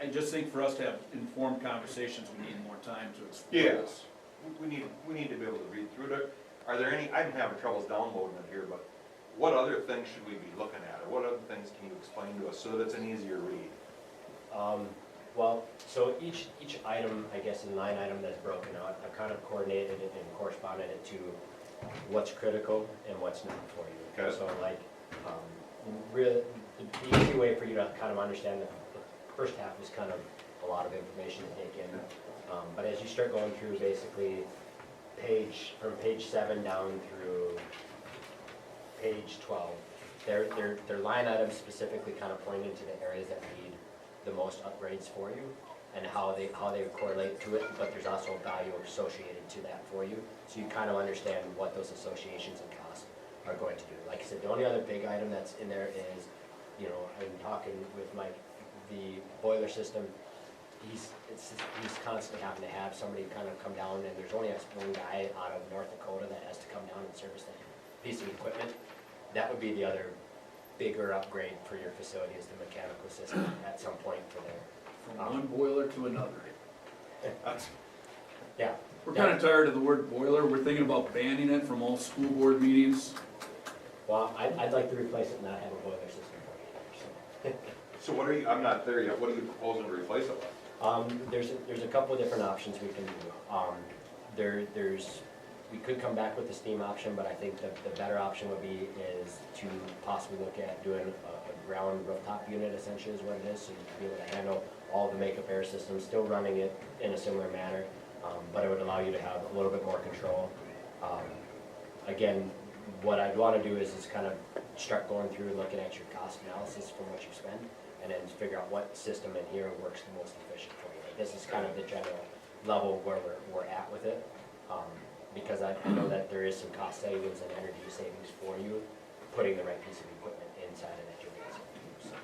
I just think for us to have informed conversations, we need more time to explore Yeah. this. We need to be able to read through it. Are there any, I'm having troubles downloading it here, but what other things should we be looking at? Or what other things can you explain to us so that it's an easier read? Well, so each item, I guess, in line item that's broken out, I've kind of coordinated it and corresponded it to what's critical and what's not for you. Okay. So like, really, the easy way for you to kind of understand the first half is kind of a lot of information to take in. But as you start going through basically from page 7 down through page 12, their line items specifically kind of point into the areas that need the most upgrades for you and how they correlate to it, but there's also value associated to that for you. So you kind of understand what those associations and costs are going to do. Like I said, the only other big item that's in there is, you know, I'm talking with Mike, the boiler system. He's constantly having to have somebody kind of come down, and there's only one guy out of North Dakota that has to come down and service that piece of equipment. That would be the other bigger upgrade for your facility, is the mechanical system at some point for there. From one boiler to another. Yeah. We're kind of tired of the word boiler. We're thinking about banning it from all school board meetings. Well, I'd like to replace it and not have a boiler system for you. So what are you, I'm not there yet, what are you proposing to replace it with? There's a couple of different options we can do. We could come back with the steam option, but I think the better option would be is to possibly look at doing a ground rooftop unit, essentially is what it is, so you can be able to handle all the makeup air systems, still running it in a similar manner, but it would allow you to have a little bit more control. Again, what I'd want to do is kind of start going through and looking at your cost analysis from what you spend, and then figure out what system in here works the most efficient for you. Like, this is kind of the general level where we're at with it, because I know that there is some cost savings and energy savings for you, putting the right piece of equipment inside it at your base. So,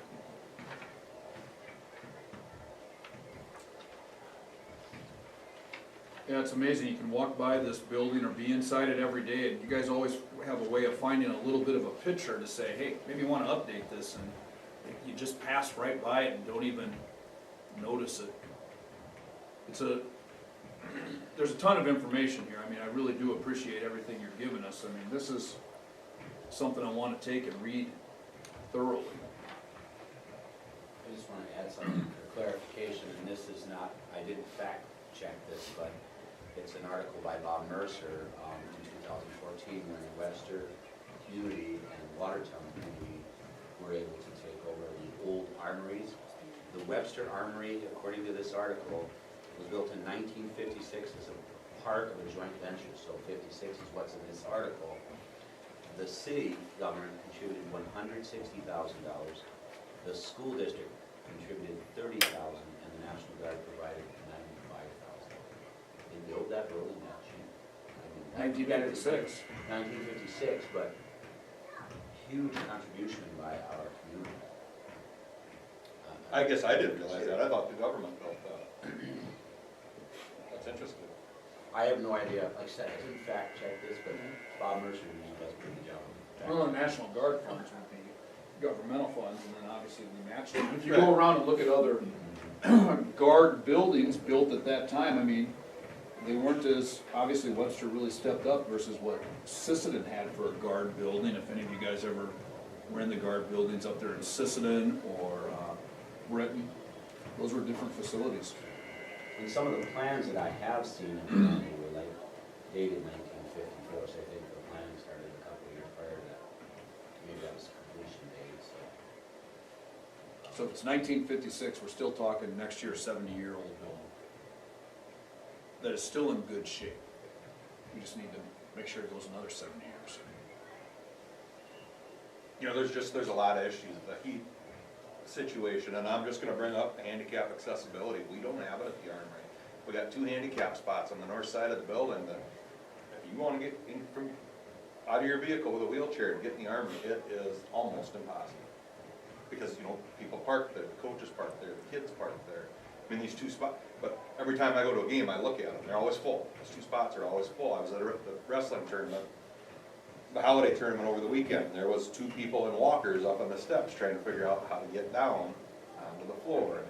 Yeah, it's amazing, you can walk by this building or be inside it every day, and you guys always have a way of finding a little bit of a picture to say, hey, maybe you wanna update this, and you just pass right by it and don't even notice it. There's a ton of information here, I mean, I really do appreciate everything you're giving us, I mean, this is something I wanna take and read thoroughly. I just want to add something for clarification, and this is not, I didn't fact check this, but it's an article by Bob Mercer in 2014 when Webster Community and Watertown Community were able to take over the old armories. The Webster Armory, according to this article, was built in 1956 as a part of a joint venture, so 56 is what's in this article. The city government contributed $160,000. The school district contributed $30,000, and the National Guard provided $95,000. They built that building that cheap. I mean, 1956. 1956, but huge contribution by our community. I guess I didn't realize that, I thought the government built that. That's interesting. I have no idea, like I said, I didn't fact check this, but Bob Mercer usually does a pretty good job. Well, the National Guard funds would be governmental funds, and then obviously we match them. If you go around and look at other guard buildings built at that time, I mean, they weren't as, obviously Webster really stepped up versus what Sisseton had for a guard building. If any of you guys ever were in the guard buildings up there in Sisseton or Britain, those were different facilities. And some of the plans that I have seen in the county were like dated 1954, so I think the planning started a couple of years prior to that. Maybe that was completion date, so. So if it's 1956, we're still talking next year, 70-year-old building that is still in good shape. We just need to make sure it goes another 70 years. You know, there's a lot of issues, the heat situation, and I'm just gonna bring up handicap accessibility. We don't have it at the Armory. We got 2 handicap spots on the north side of the building that if you wanna get in from, out of your vehicle with a wheelchair and get in the Armory, it is almost impossible. Because, you know, people park there, the coaches park there, the kids park there. I mean, these 2 spots, but every time I go to a game, I look at them, they're always full. Those 2 spots are always full. I was at the wrestling tournament, the holiday tournament over the weekend. There was 2 people in walkers up on the steps trying to figure out how to get down onto the floor. And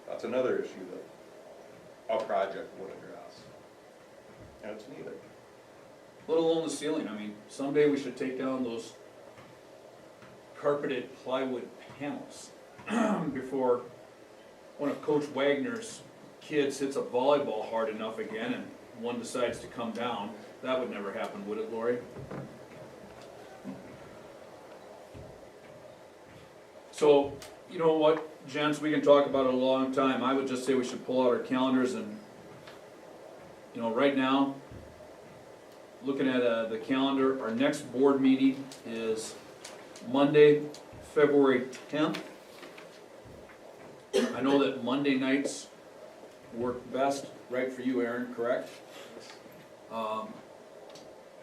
that's another issue that a project would address. And it's needed. Let alone the ceiling, I mean, someday we should take down those carpeted plywood panels before one of Coach Wagner's kids hits a volleyball hard enough again and one decides to come down. That would never happen, would it, Lori? So, you know what, gents, we can talk about it a long time. I would just say we should pull out our calendars and, you know, right now, looking at the calendar, our next board meeting is Monday, February 10th. I know that Monday nights work best, right for you, Aaron, correct?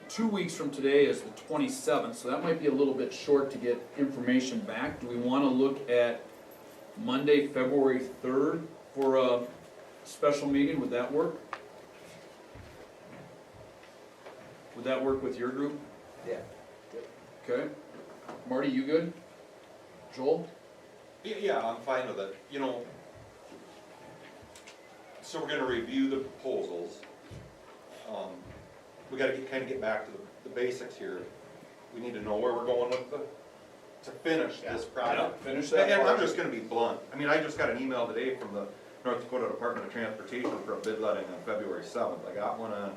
2 weeks from today is the 27th, so that might be a little bit short to get information back. Do we want to look at Monday, February 3rd for a special meeting? Would that work? Would that work with your group? Yeah. Okay. Marty, you good? Joel? Yeah, I'm fine with it. You know, so we're gonna review the proposals. We gotta kind of get back to the basics here. We need to know where we're going with to finish this project. Finish that And I'm part. just gonna be blunt. I mean, I just got an email today from the North Dakota Department of Transportation for a bid letting on February 7th. I got one on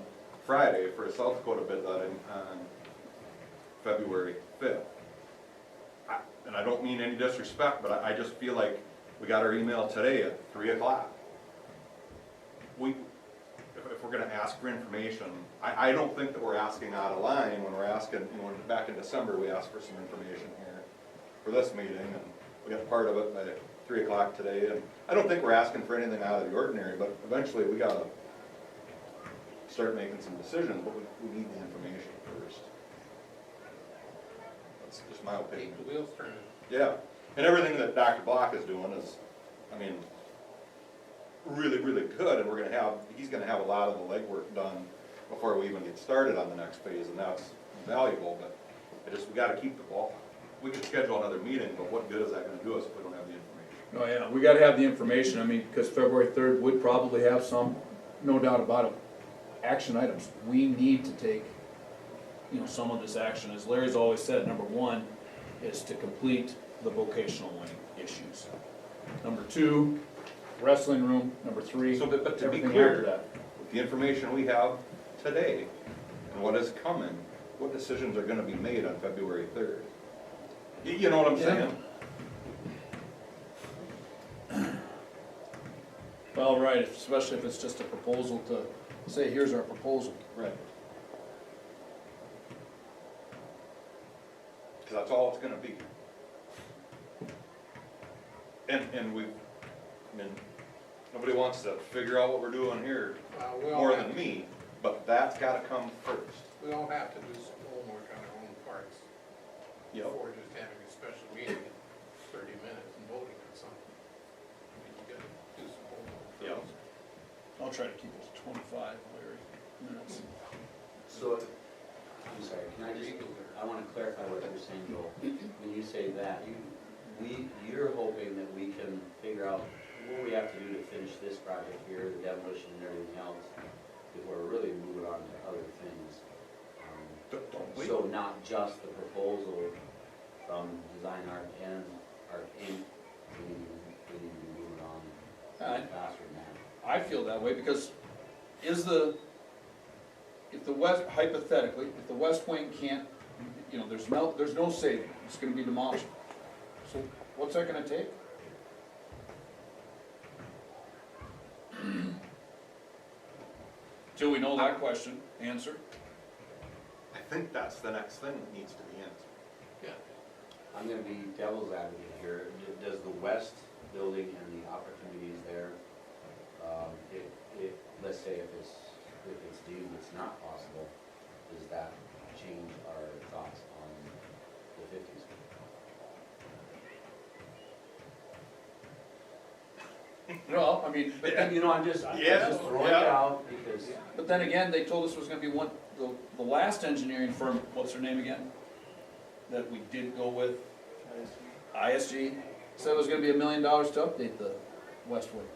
Friday for a South Dakota bid letting on February 5th. And I don't mean any disrespect, but I just feel like we got our email today at 3 o'clock. If we're gonna ask for information. I don't think that we're asking out of line when we're asking, you know, back in December, we asked for some information here for this meeting, and we got part of it by 3 o'clock today, and I don't think we're asking for anything out of the ordinary, but eventually we gotta start making some decisions, but we need the information first. That's just my opinion. Keep the wheels turning. Yeah, and everything that Dr. Block is doing is, I mean, really, really good, and he's gonna have a lot of the legwork done before we even get started on the next phase, and that's valuable, but we gotta keep the ball. We could schedule another meeting, but what good is that gonna do us if we don't have the information? Oh, yeah, we gotta have the information, I mean, because February 3rd would probably have some, no doubt about it, action items. We need to take, you know, some of this action, as Larry's always said, number one is to complete the vocational winning issues. Number two, wrestling room, number three, So, but to be everything clear, after that. with the information we have today and what is coming, what decisions are gonna be made on February 3rd? You know what I'm saying? Well, right, especially if it's just a proposal to say, here's our proposal. Right. Because that's all it's gonna be. And I mean, nobody wants to figure out what we're doing here We all more have- than me, but that's gotta come first. We all have to do some homework on our own parts Yep. before just having a special meeting in 30 minutes and voting on something. I mean, you gotta do some homework Yep. first. I'll try to keep it to 25, Larry, minutes. So, I'm sorry, can I just, I wanna clarify what you're saying, Joel. When you say that, you're hoping that we can figure out what we have to do to finish this project here, the demolition and everything else, before we're really moving on to other things. Don't we? So not just the proposal from Design Art and Art Inc., we need to be moving on faster than that. I feel that way because if the West, hypothetically, if the West Wing can't, you know, there's no saving, it's gonna be demolished. So what's that gonna take? Till we know that question answered. I think that's the next thing that needs to be answered. Yeah. I'm gonna be devil's advocate here. Does the west building and the opportunities there, let's say if it's deemed it's not possible, does that change our thoughts on the 50s? Well, I mean, But then, you know, I'm just throwing it Yeah. out because, but then again, they told us it was gonna be the last engineering firm, what's their name again? That we did go with, ISG, said it was gonna be $1 million to update the West Wing.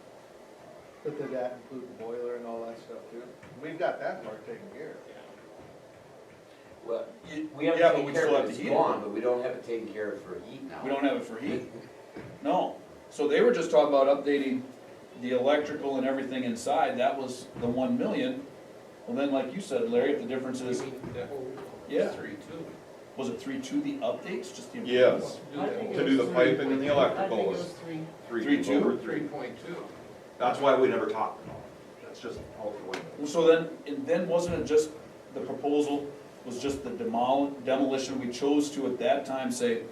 But did that include the boiler and all that stuff too? We've got that part taken care of. well, we have Yeah, to but take we care still of have it, to it's heat it. gone, but we don't have it taken care of for heat now. We don't have it for heat. No. So they were just talking about updating the electrical and everything inside. That was the 1 million. Well, then, like you said, Larry, if the difference is, I mean, the whole Yeah. 3-2. was it 3.2 the updates, just the? Yes. Do I that think whole- To do the piping and the I electrical think it was was 3. 3.2 over 3.2. That's why we never talked about it. That's just out the window. Well, so then wasn't it just, the proposal was just the demolition? We chose to at that time say,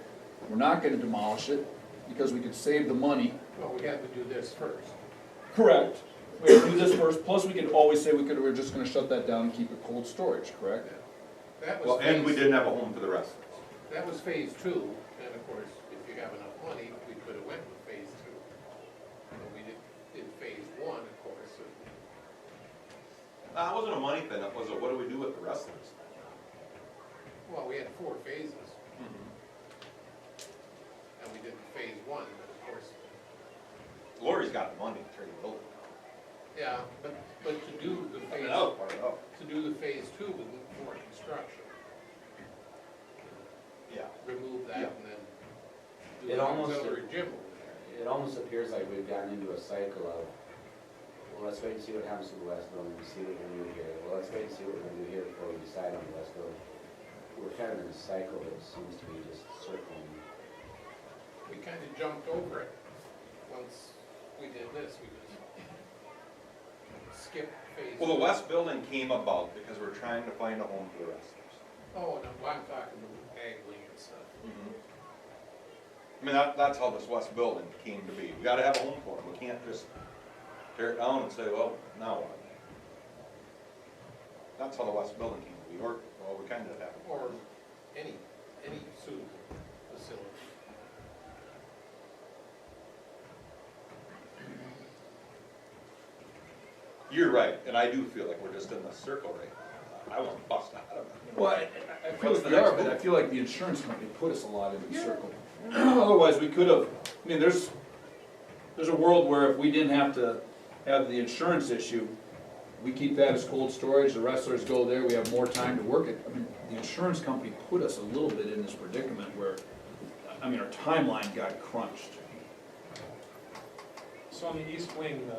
we're not gonna demolish it because we could save the money. Well, we have to do this first. Correct. We have to do this first, plus we could always say we're just gonna shut that down and keep it cold storage, correct? That Well, was and we phase, didn't have a home for the rest of us. that was phase 2, and of course, if you have enough money, we could have went with phase 2. But we did phase 1, of course, and It wasn't a money thing, it was a what do we do with the rest of us? well, we had 4 phases, and we did phase 1, but of course, Lori's got money to trade building. yeah, but to do the I mean, phase, that was part of it. to do the phase 2 with more construction, Yeah. remove that Yeah. and then do It an almost- auxiliary gym over there. It almost appears like we've gotten into a cycle of, well, let's wait and see what happens to the west building, see what we're gonna do here. Well, let's wait and see what we're gonna do here before we decide on the west building. We're kind of in a cycle that seems to be just circling. We kind of jumped over it. Once we did this, we just skip phase? Well, the west building came about because we're trying to find a home for the wrestlers. Oh, no, I'm talking about angling and stuff. I mean, that's how this west building came to be. We gotta have a home for them. We can't just tear it down and say, well, now what? That's how the west building came to be, or, well, we kinda have. Or any suitable facility. You're right, and I do feel like we're just in this circle right now. I want to bust out of it. Well, I feel What's like the we are, next but I move? feel like the insurance company put us a lot in the circle. Otherwise, we could have, I mean, there's a world where if we didn't have to have the insurance issue, we keep that as cold storage, the wrestlers go there, we have more time to work it. I mean, the insurance company put us a little bit in this predicament where, I mean, our timeline got crunched. So on the east wing,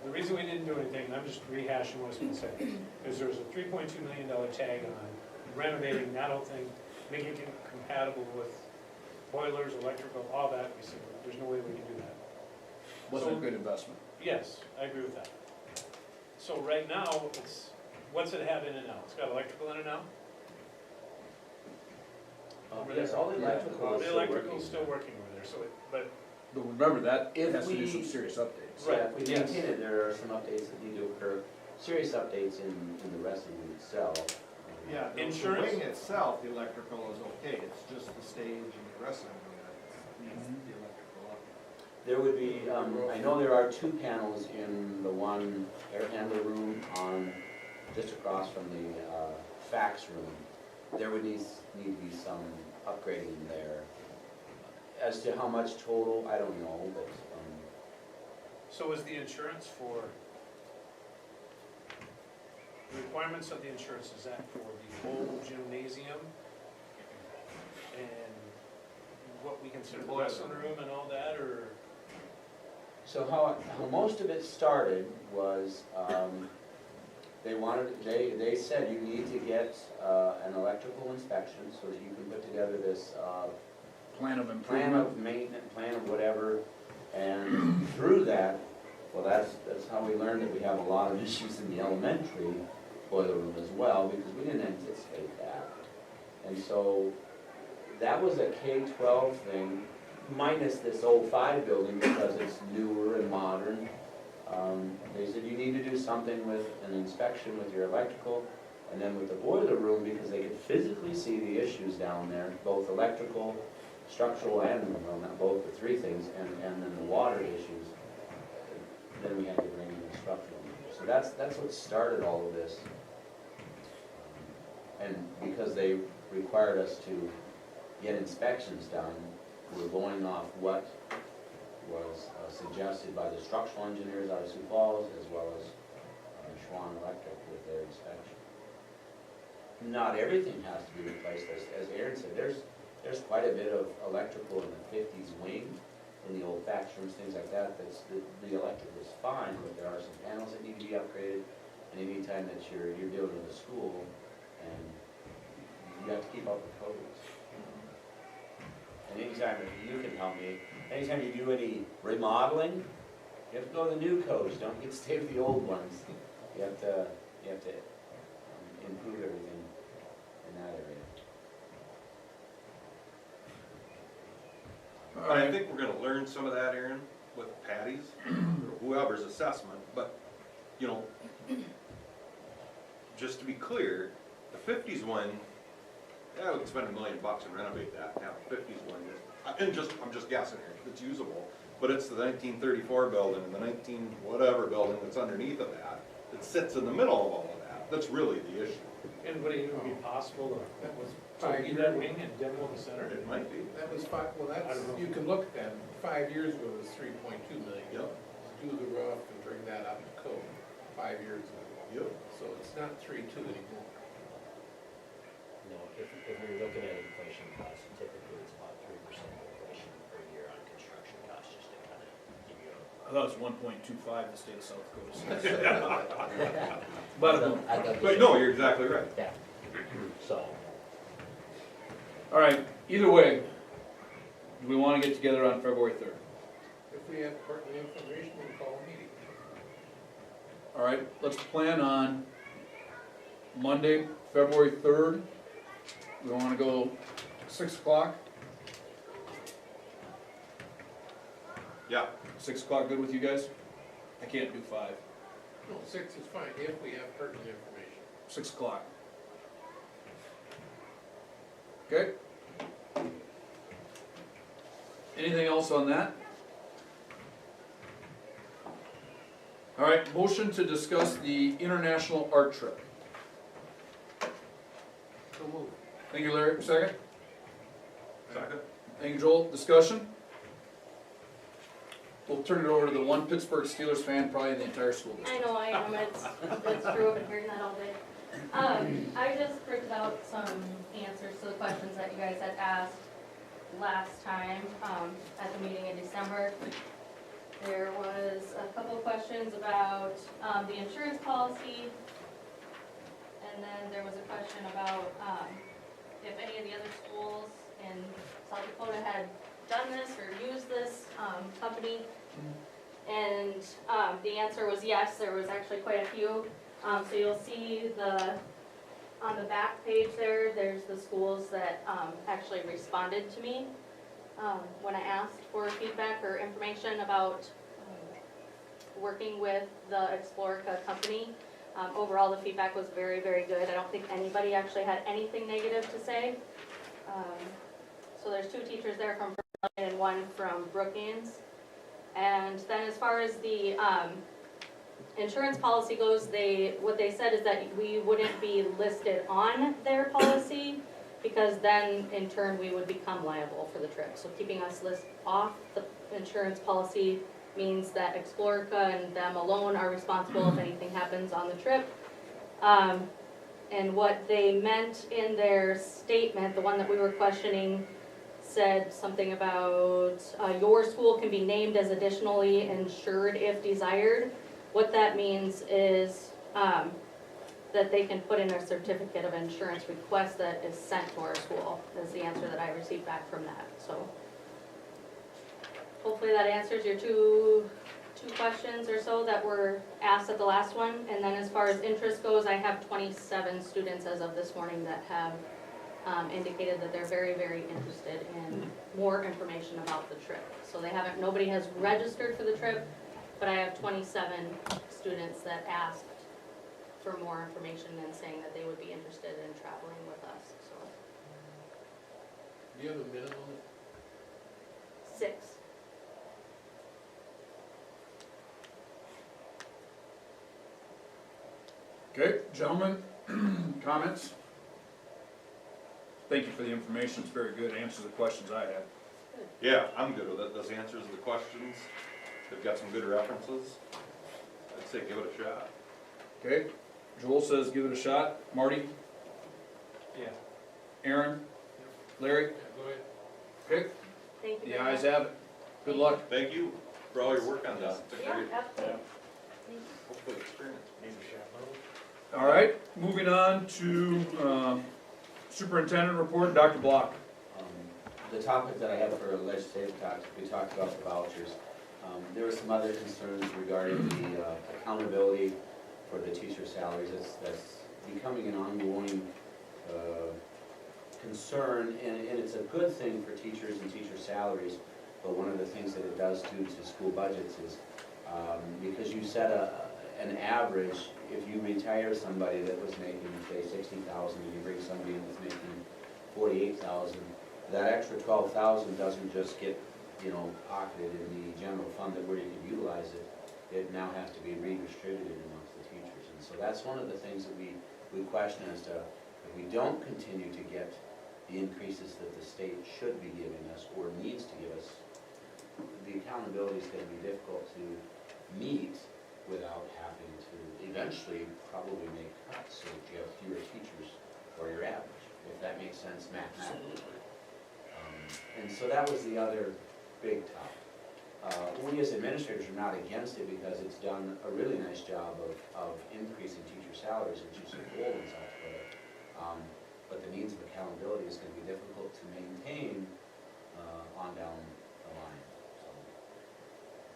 the reason we didn't do anything, and I'm just rehashing what's been said, is there was a $3.2 million tag on renovating that whole thing, making it compatible with boilers, electrical, all that. We said, there's no way we can do that. Wasn't a So- good investment. Yes, I agree with that. So right now, what's it have in it now? It's got electrical in it now? Yes, all the electrical is The still electrical's working. still working over there, so but But remember, that If has to do we- some serious updates. Yeah, if we Yes. maintain it, there are some updates that need to occur, serious updates in the wrestling room itself. Yeah, the Insurance? wing itself, the electrical is okay, it's just the stage and the wrestling room that needs the electrical up. There would be, I know there are 2 panels in the one air handler room on, just across from the fax room. There would need to be some upgrading there. As to how much total, I don't know, but, so is the insurance for, the requirements of the insurance, is that for the whole gymnasium? And what we consider the wrestling room and all that, or? so how most of it started was, they said you need to get an electrical inspection so that you can put together this Plan of plan improvement. of maintenance, plan of whatever, and through that, well, that's how we learned that we have a lot of issues in the elementary boiler room as well, because we didn't anticipate that. And so, that was a K-12 thing, minus this old 5 building, because it's newer and modern. They said you need to do something with an inspection with your electrical, and then with the boiler room, because they could physically see the issues down there, both electrical, structural, and, well, not both, but 3 things, and then the water issues. Then we had to bring in structural. So that's what started all of this. And because they required us to get inspections done, we're going off what was suggested by the structural engineers out of Sioux Falls, as well as Schwann Electric with their inspection. Not everything has to be replaced, as Aaron said, there's quite a bit of electrical in the 50s wing, in the old fax rooms, things like that, the electrical is fine, but there are some panels that need to be upgraded, and anytime that you're dealing with a school, and you have to keep up with codes. And anytime, you can help me, anytime you do any remodeling, you have to go to the new codes, don't get to stay with the old ones. You have to improve everything in that area. And I think we're gonna learn some of that, Aaron, with Patty's, or whoever's assessment, but, you know, just to be clear, the 50s one, yeah, we could spend $1 million and renovate that, and have a 50s one, I'm just guessing here, it's usable, but it's the 1934 building and the 19 whatever building that's underneath of that, that sits in the middle of all of that, that's really the issue. And would it even be possible That was to 5 leave years. that wing and demo the center? It might be. That was five, well, I that's, don't know. you can look at that, 5 years ago it was 3.2 million. Yep. Do the roof and bring that up to code, 5 years ago. Yep. So it's not 3.2 anymore. No, if we're looking at inflation costs, typically it's about 3% inflation per year on construction costs, just to kind of give you I thought it was 1.25 the state of South Dakota. a. But, But no, you're exactly right. Yeah, so, all right, either way, do we want to get together on February 3rd? If we have pertinent information, we'll call a meeting. All right, let's plan on Monday, February 3rd. We wanna go 6 o'clock? Yeah, 6 o'clock good with you guys? I can't do 5. No, 6 is fine, if we have pertinent information. 6 o'clock. Okay? Anything else on that? All right, motion to discuss the international art trip. So move. Thank you, Larry. Second? second? Thank you, Joel. Discussion? We'll turn it over to the one Pittsburgh Steelers fan, probably in the entire school district. I know I am, it's true, I've been hearing that all day. I just printed out some answers to the questions that you guys had asked last time, at the meeting in December. There was a couple questions about, the insurance policy, and then there was a question about, if any of the other schools in South Dakota had done this or used this, company. And, the answer was yes, there was actually quite a few. So you'll see on the back page there's the schools that, actually responded to me, when I asked for feedback or information about, working with the Explorica company. Overall, the feedback was very, very good. I don't think anybody actually had anything negative to say. So there's 2 teachers there from Berlin and 1 from Brookings. And then as far as the insurance policy goes, what they said is that we wouldn't be listed on their policy, because then in turn we would become liable for the trip. So keeping us off the insurance policy means that Explorica and them alone are responsible if anything happens on the trip. And what they meant in their statement, the one that we were questioning, said something about your school can be named as additionally insured if desired. What that means is that they can put in a certificate of insurance request that is sent to our school, is the answer that I received back from that. So hopefully that answers your two questions or so that were asked at the last one. And then as far as interest goes, I have 27 students as of this morning that have indicated that they're very, very interested in more information about the trip. So nobody has registered for the trip, but I have 27 students that asked for more information and saying that they would be interested in traveling with us, so. Do you have a minimum? 6. Okay, gentlemen, comments? Thank you for the information, it's very good, answers the questions I had. Yeah, I'm good with it. This answers the questions. They've got some good references. I'd say give it a shot. Okay, Joel says give it a shot. Marty? Yeah. Aaron? Larry? Yeah, go ahead. Okay, Thank you. the very ayes much. have it. Good luck. Thank you for all your work on that. It's a Yeah, great, absolutely. hopefully, experience. All right, moving on to superintendent report, Dr. Block. The topic that I have for legislative talks, we talked about the vouchers. There were some other concerns regarding the accountability for the teacher salaries. That's becoming an ongoing concern, and it's a good thing for teachers and teacher salaries, but one of the things that it does do to school budgets is, because you set an average, if you retire somebody that was making, say, $60,000, and you bring somebody in that's making $48,000, that extra $12,000 doesn't just get, pocketed in the general fund that where you can utilize it. It now has to be redistributed amongst the teachers. And so that's one of the things that we question as to, if we don't continue to get the increases that the state should be giving us or needs to give us, the accountability is going to be difficult to meet without having to eventually probably make cuts so that you have fewer teachers for your average, if that makes sense mathematically. And so that was the other big topic. We as administrators are not against it because it's done a really nice job of increasing teacher salaries, which is a goal in South Dakota. But the needs of accountability is going to be difficult to maintain on down the line. So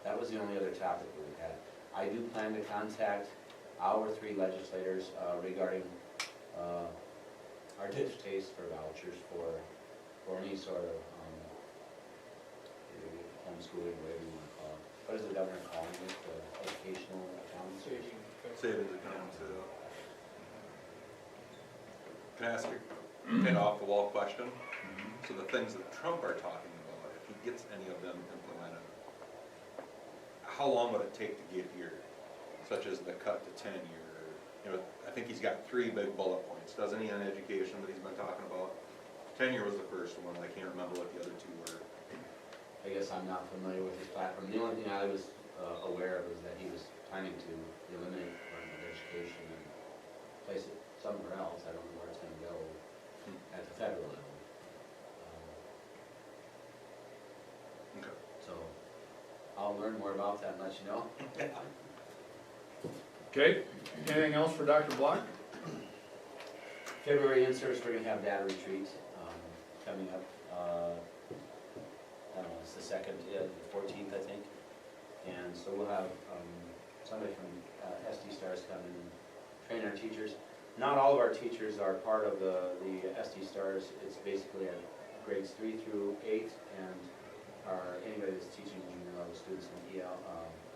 that was the only other topic that we had. I do plan to contact our 3 legislators regarding our distaste for vouchers for any sort of homeschooling, whatever you want to call it. What is the governor calling it? The educational accounts? Savings accounts. Can I ask a kind of off the wall question? So the things that Trump are talking about, if he gets any of them implemented, how long would it take to get here? Such as the cut to tenure, you know, I think he's got 3 big bullet points, doesn't he, on education that he's been talking about? Tenure was the first one, I can't remember what the other 2 were. I guess I'm not familiar with his platform. The only thing I was aware of was that he was planning to eliminate Department of Education and place it somewhere else. I don't know where it's going to go at the federal level. Okay. So I'll learn more about that and let you know. Okay, anything else for Dr. Block? February inserts, we're going to have data retreat coming up. I don't know, it's the 2nd, the 14th, I think. And so we'll have somebody from SD Stars come and train our teachers. Not all of our teachers are part of the SD Stars. It's basically grades 3 through 8 and anybody that's teaching junior level students in EL,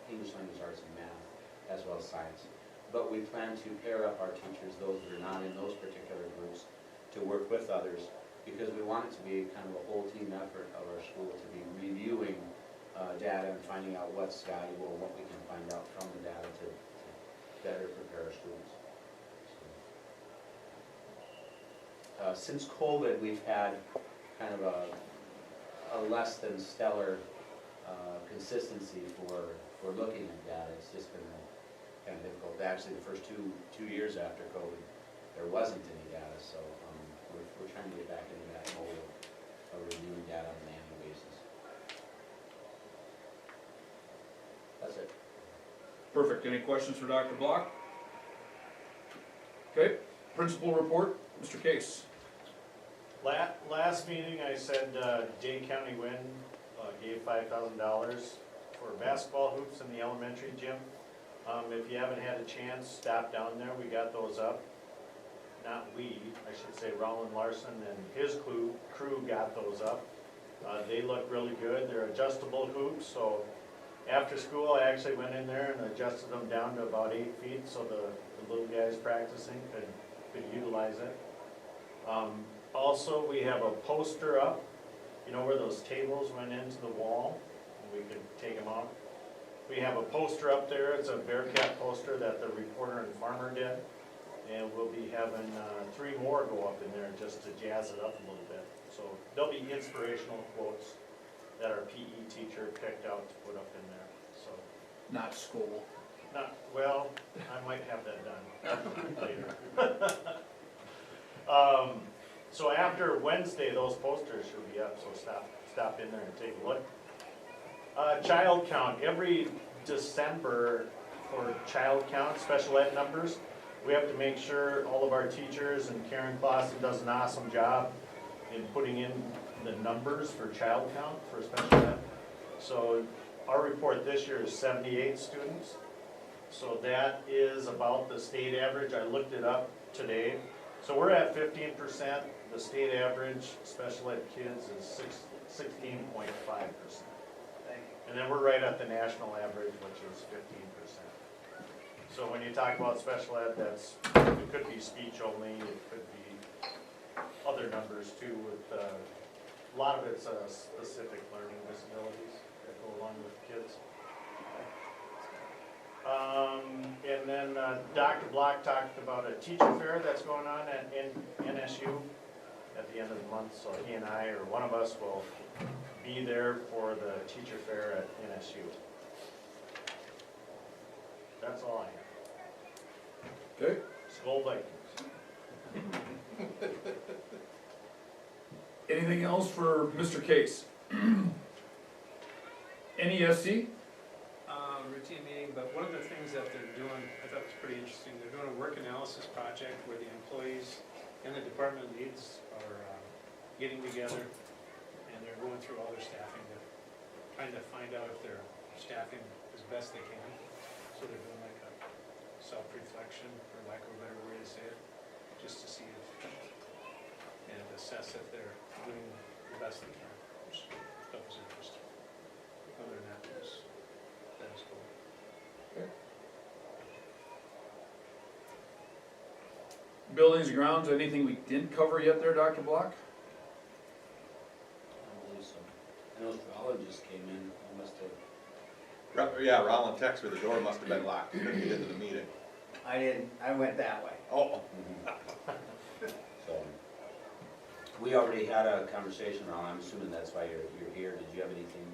English Language Arts and Math, as well as science. But we plan to pair up our teachers, those that are not in those particular groups, to work with others, because we want it to be kind of a whole team effort of our school to be reviewing data and finding out what's valuable and what we can find out from the data to better prepare our students. Since COVID, we've had kind of a less than stellar consistency for looking at data. It's just been kind of difficult. Actually, the first two years after COVID, there wasn't any data, so we're trying to get back into that mode of reviewing data on an annual basis. That's it. Perfect. Any questions for Dr. Block? Okay, principal report, Mr. Case. Last meeting, I said Dade County Wind gave $5,000 for basketball hoops in the elementary gym. If you haven't had a chance, stop down there. We got those up. Not we, I should say Roland Larson and his crew got those up. They look really good. They're adjustable hoops, so after school, I actually went in there and adjusted them down to about 8 feet so the little guys practicing could utilize it. Also, we have a poster up, you know where those tables went into the wall, and we could take them out. We have a poster up there. It's a Bearcat poster that the reporter and farmer did. And we'll be having 3 more go up in there just to jazz it up a little bit. So there'll be inspirational quotes that our PE teacher picked out to put up in there. So Not school. well, I might have that done later. So after Wednesday, those posters should be up, so stop in there and take a look. Child count, every December for child count, special ed numbers, we have to make sure all of our teachers, and Karen Clausen does an awesome job in putting in the numbers for child count for special ed. So our report this year is 78 students. So that is about the state average. I looked it up today. So we're at 15%. The state average special ed kids is 16.5%. And then we're right at the national average, which is 15%. So when you talk about special ed, it could be speech only, it could be other numbers too, with a lot of it's specific learning disabilities that go along with kids. And then Dr. Block talked about a teacher fair that's going on at NSU at the end of the month, so he and I, or one of us, will be there for the teacher fair at NSU. That's all I have. Okay. Skull Vikings. Anything else for Mr. Case? NESC? Routine meeting, but one of the things that they're doing, I thought was pretty interesting, they're doing a work analysis project where the employees and the department leads are getting together, and they're going through all their staffing, trying to find out if they're staffing as best they can. So they're doing like a self-reflection, for lack of a better way to say it, just to see if, and assess if they're doing the best they can, which that was interesting. Other than that, that was cool. Buildings and grounds, anything we didn't cover yet there, Dr. Block? I don't believe so. I know Rollin just came in, I must have. Yeah, Rollin texted me, the door must have been locked, couldn't get into the meeting. I didn't, I went that way. Oh, So, we already had a conversation, Ron, I'm assuming that's why you're here. Did you have anything,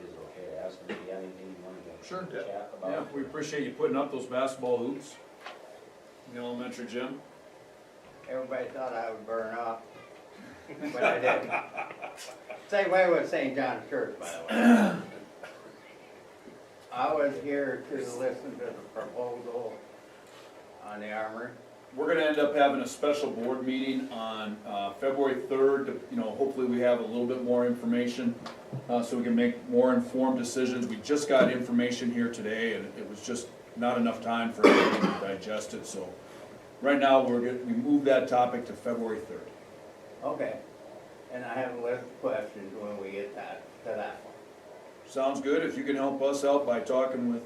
is it okay to ask him if you have anything you wanted to Sure. chat about? Yeah, we appreciate you putting up those basketball hoops in the elementary gym. Everybody thought I would burn up, but I didn't. Same way with St. John's Church, by the way. I was here to listen to the proposal on the armory. We're gonna end up having a special board meeting on February 3rd. You know, hopefully we have a little bit more information so we can make more informed decisions. We just got information here today and it was just not enough time for everybody to digest it. So right now, we moved that topic to February 3rd. Okay, and I have a list of questions when we get to that one. Sounds good. If you can help us out by talking with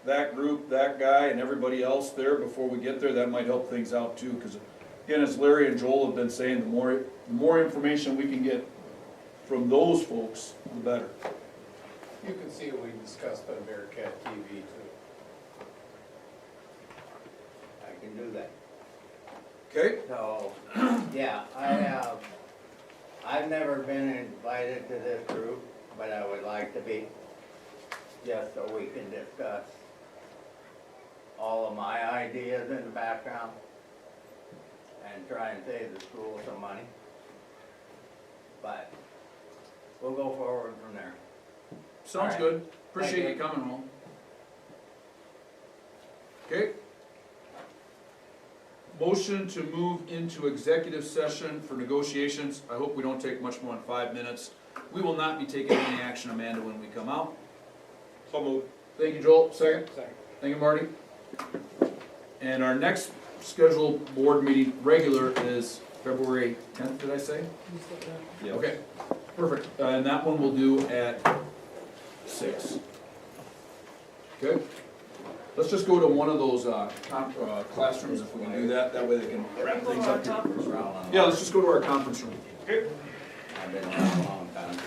that group, that guy, and everybody else there before we get there, that might help things out too. Because again, as Larry and Joel have been saying, the more information we can get from those folks, the better. You can see what we discussed on Bearcat TV too. I can do that. Okay? So, yeah, I've never been invited to this group, but I would like to be, just so we can discuss all of my ideas in the background and try and save the school some money. But we'll go forward from there. Sounds All right. good. Appreciate Thank you you. coming home. Okay? Motion to move into executive session for negotiations. I hope we don't take much more than 5 minutes. We will not be taking any action, Amanda, when we come out. so moved. Thank you, Joel. Second? Second. Thank you, Marty. And our next scheduled board meeting, regular, is February 10th, did I say? Yeah. Okay, perfect. And that one we'll do at 6. Okay? Let's just go to one of those classrooms if we can do that. That way they can wrap things up here. Yeah, let's just go to our conference room. I've been around a long time.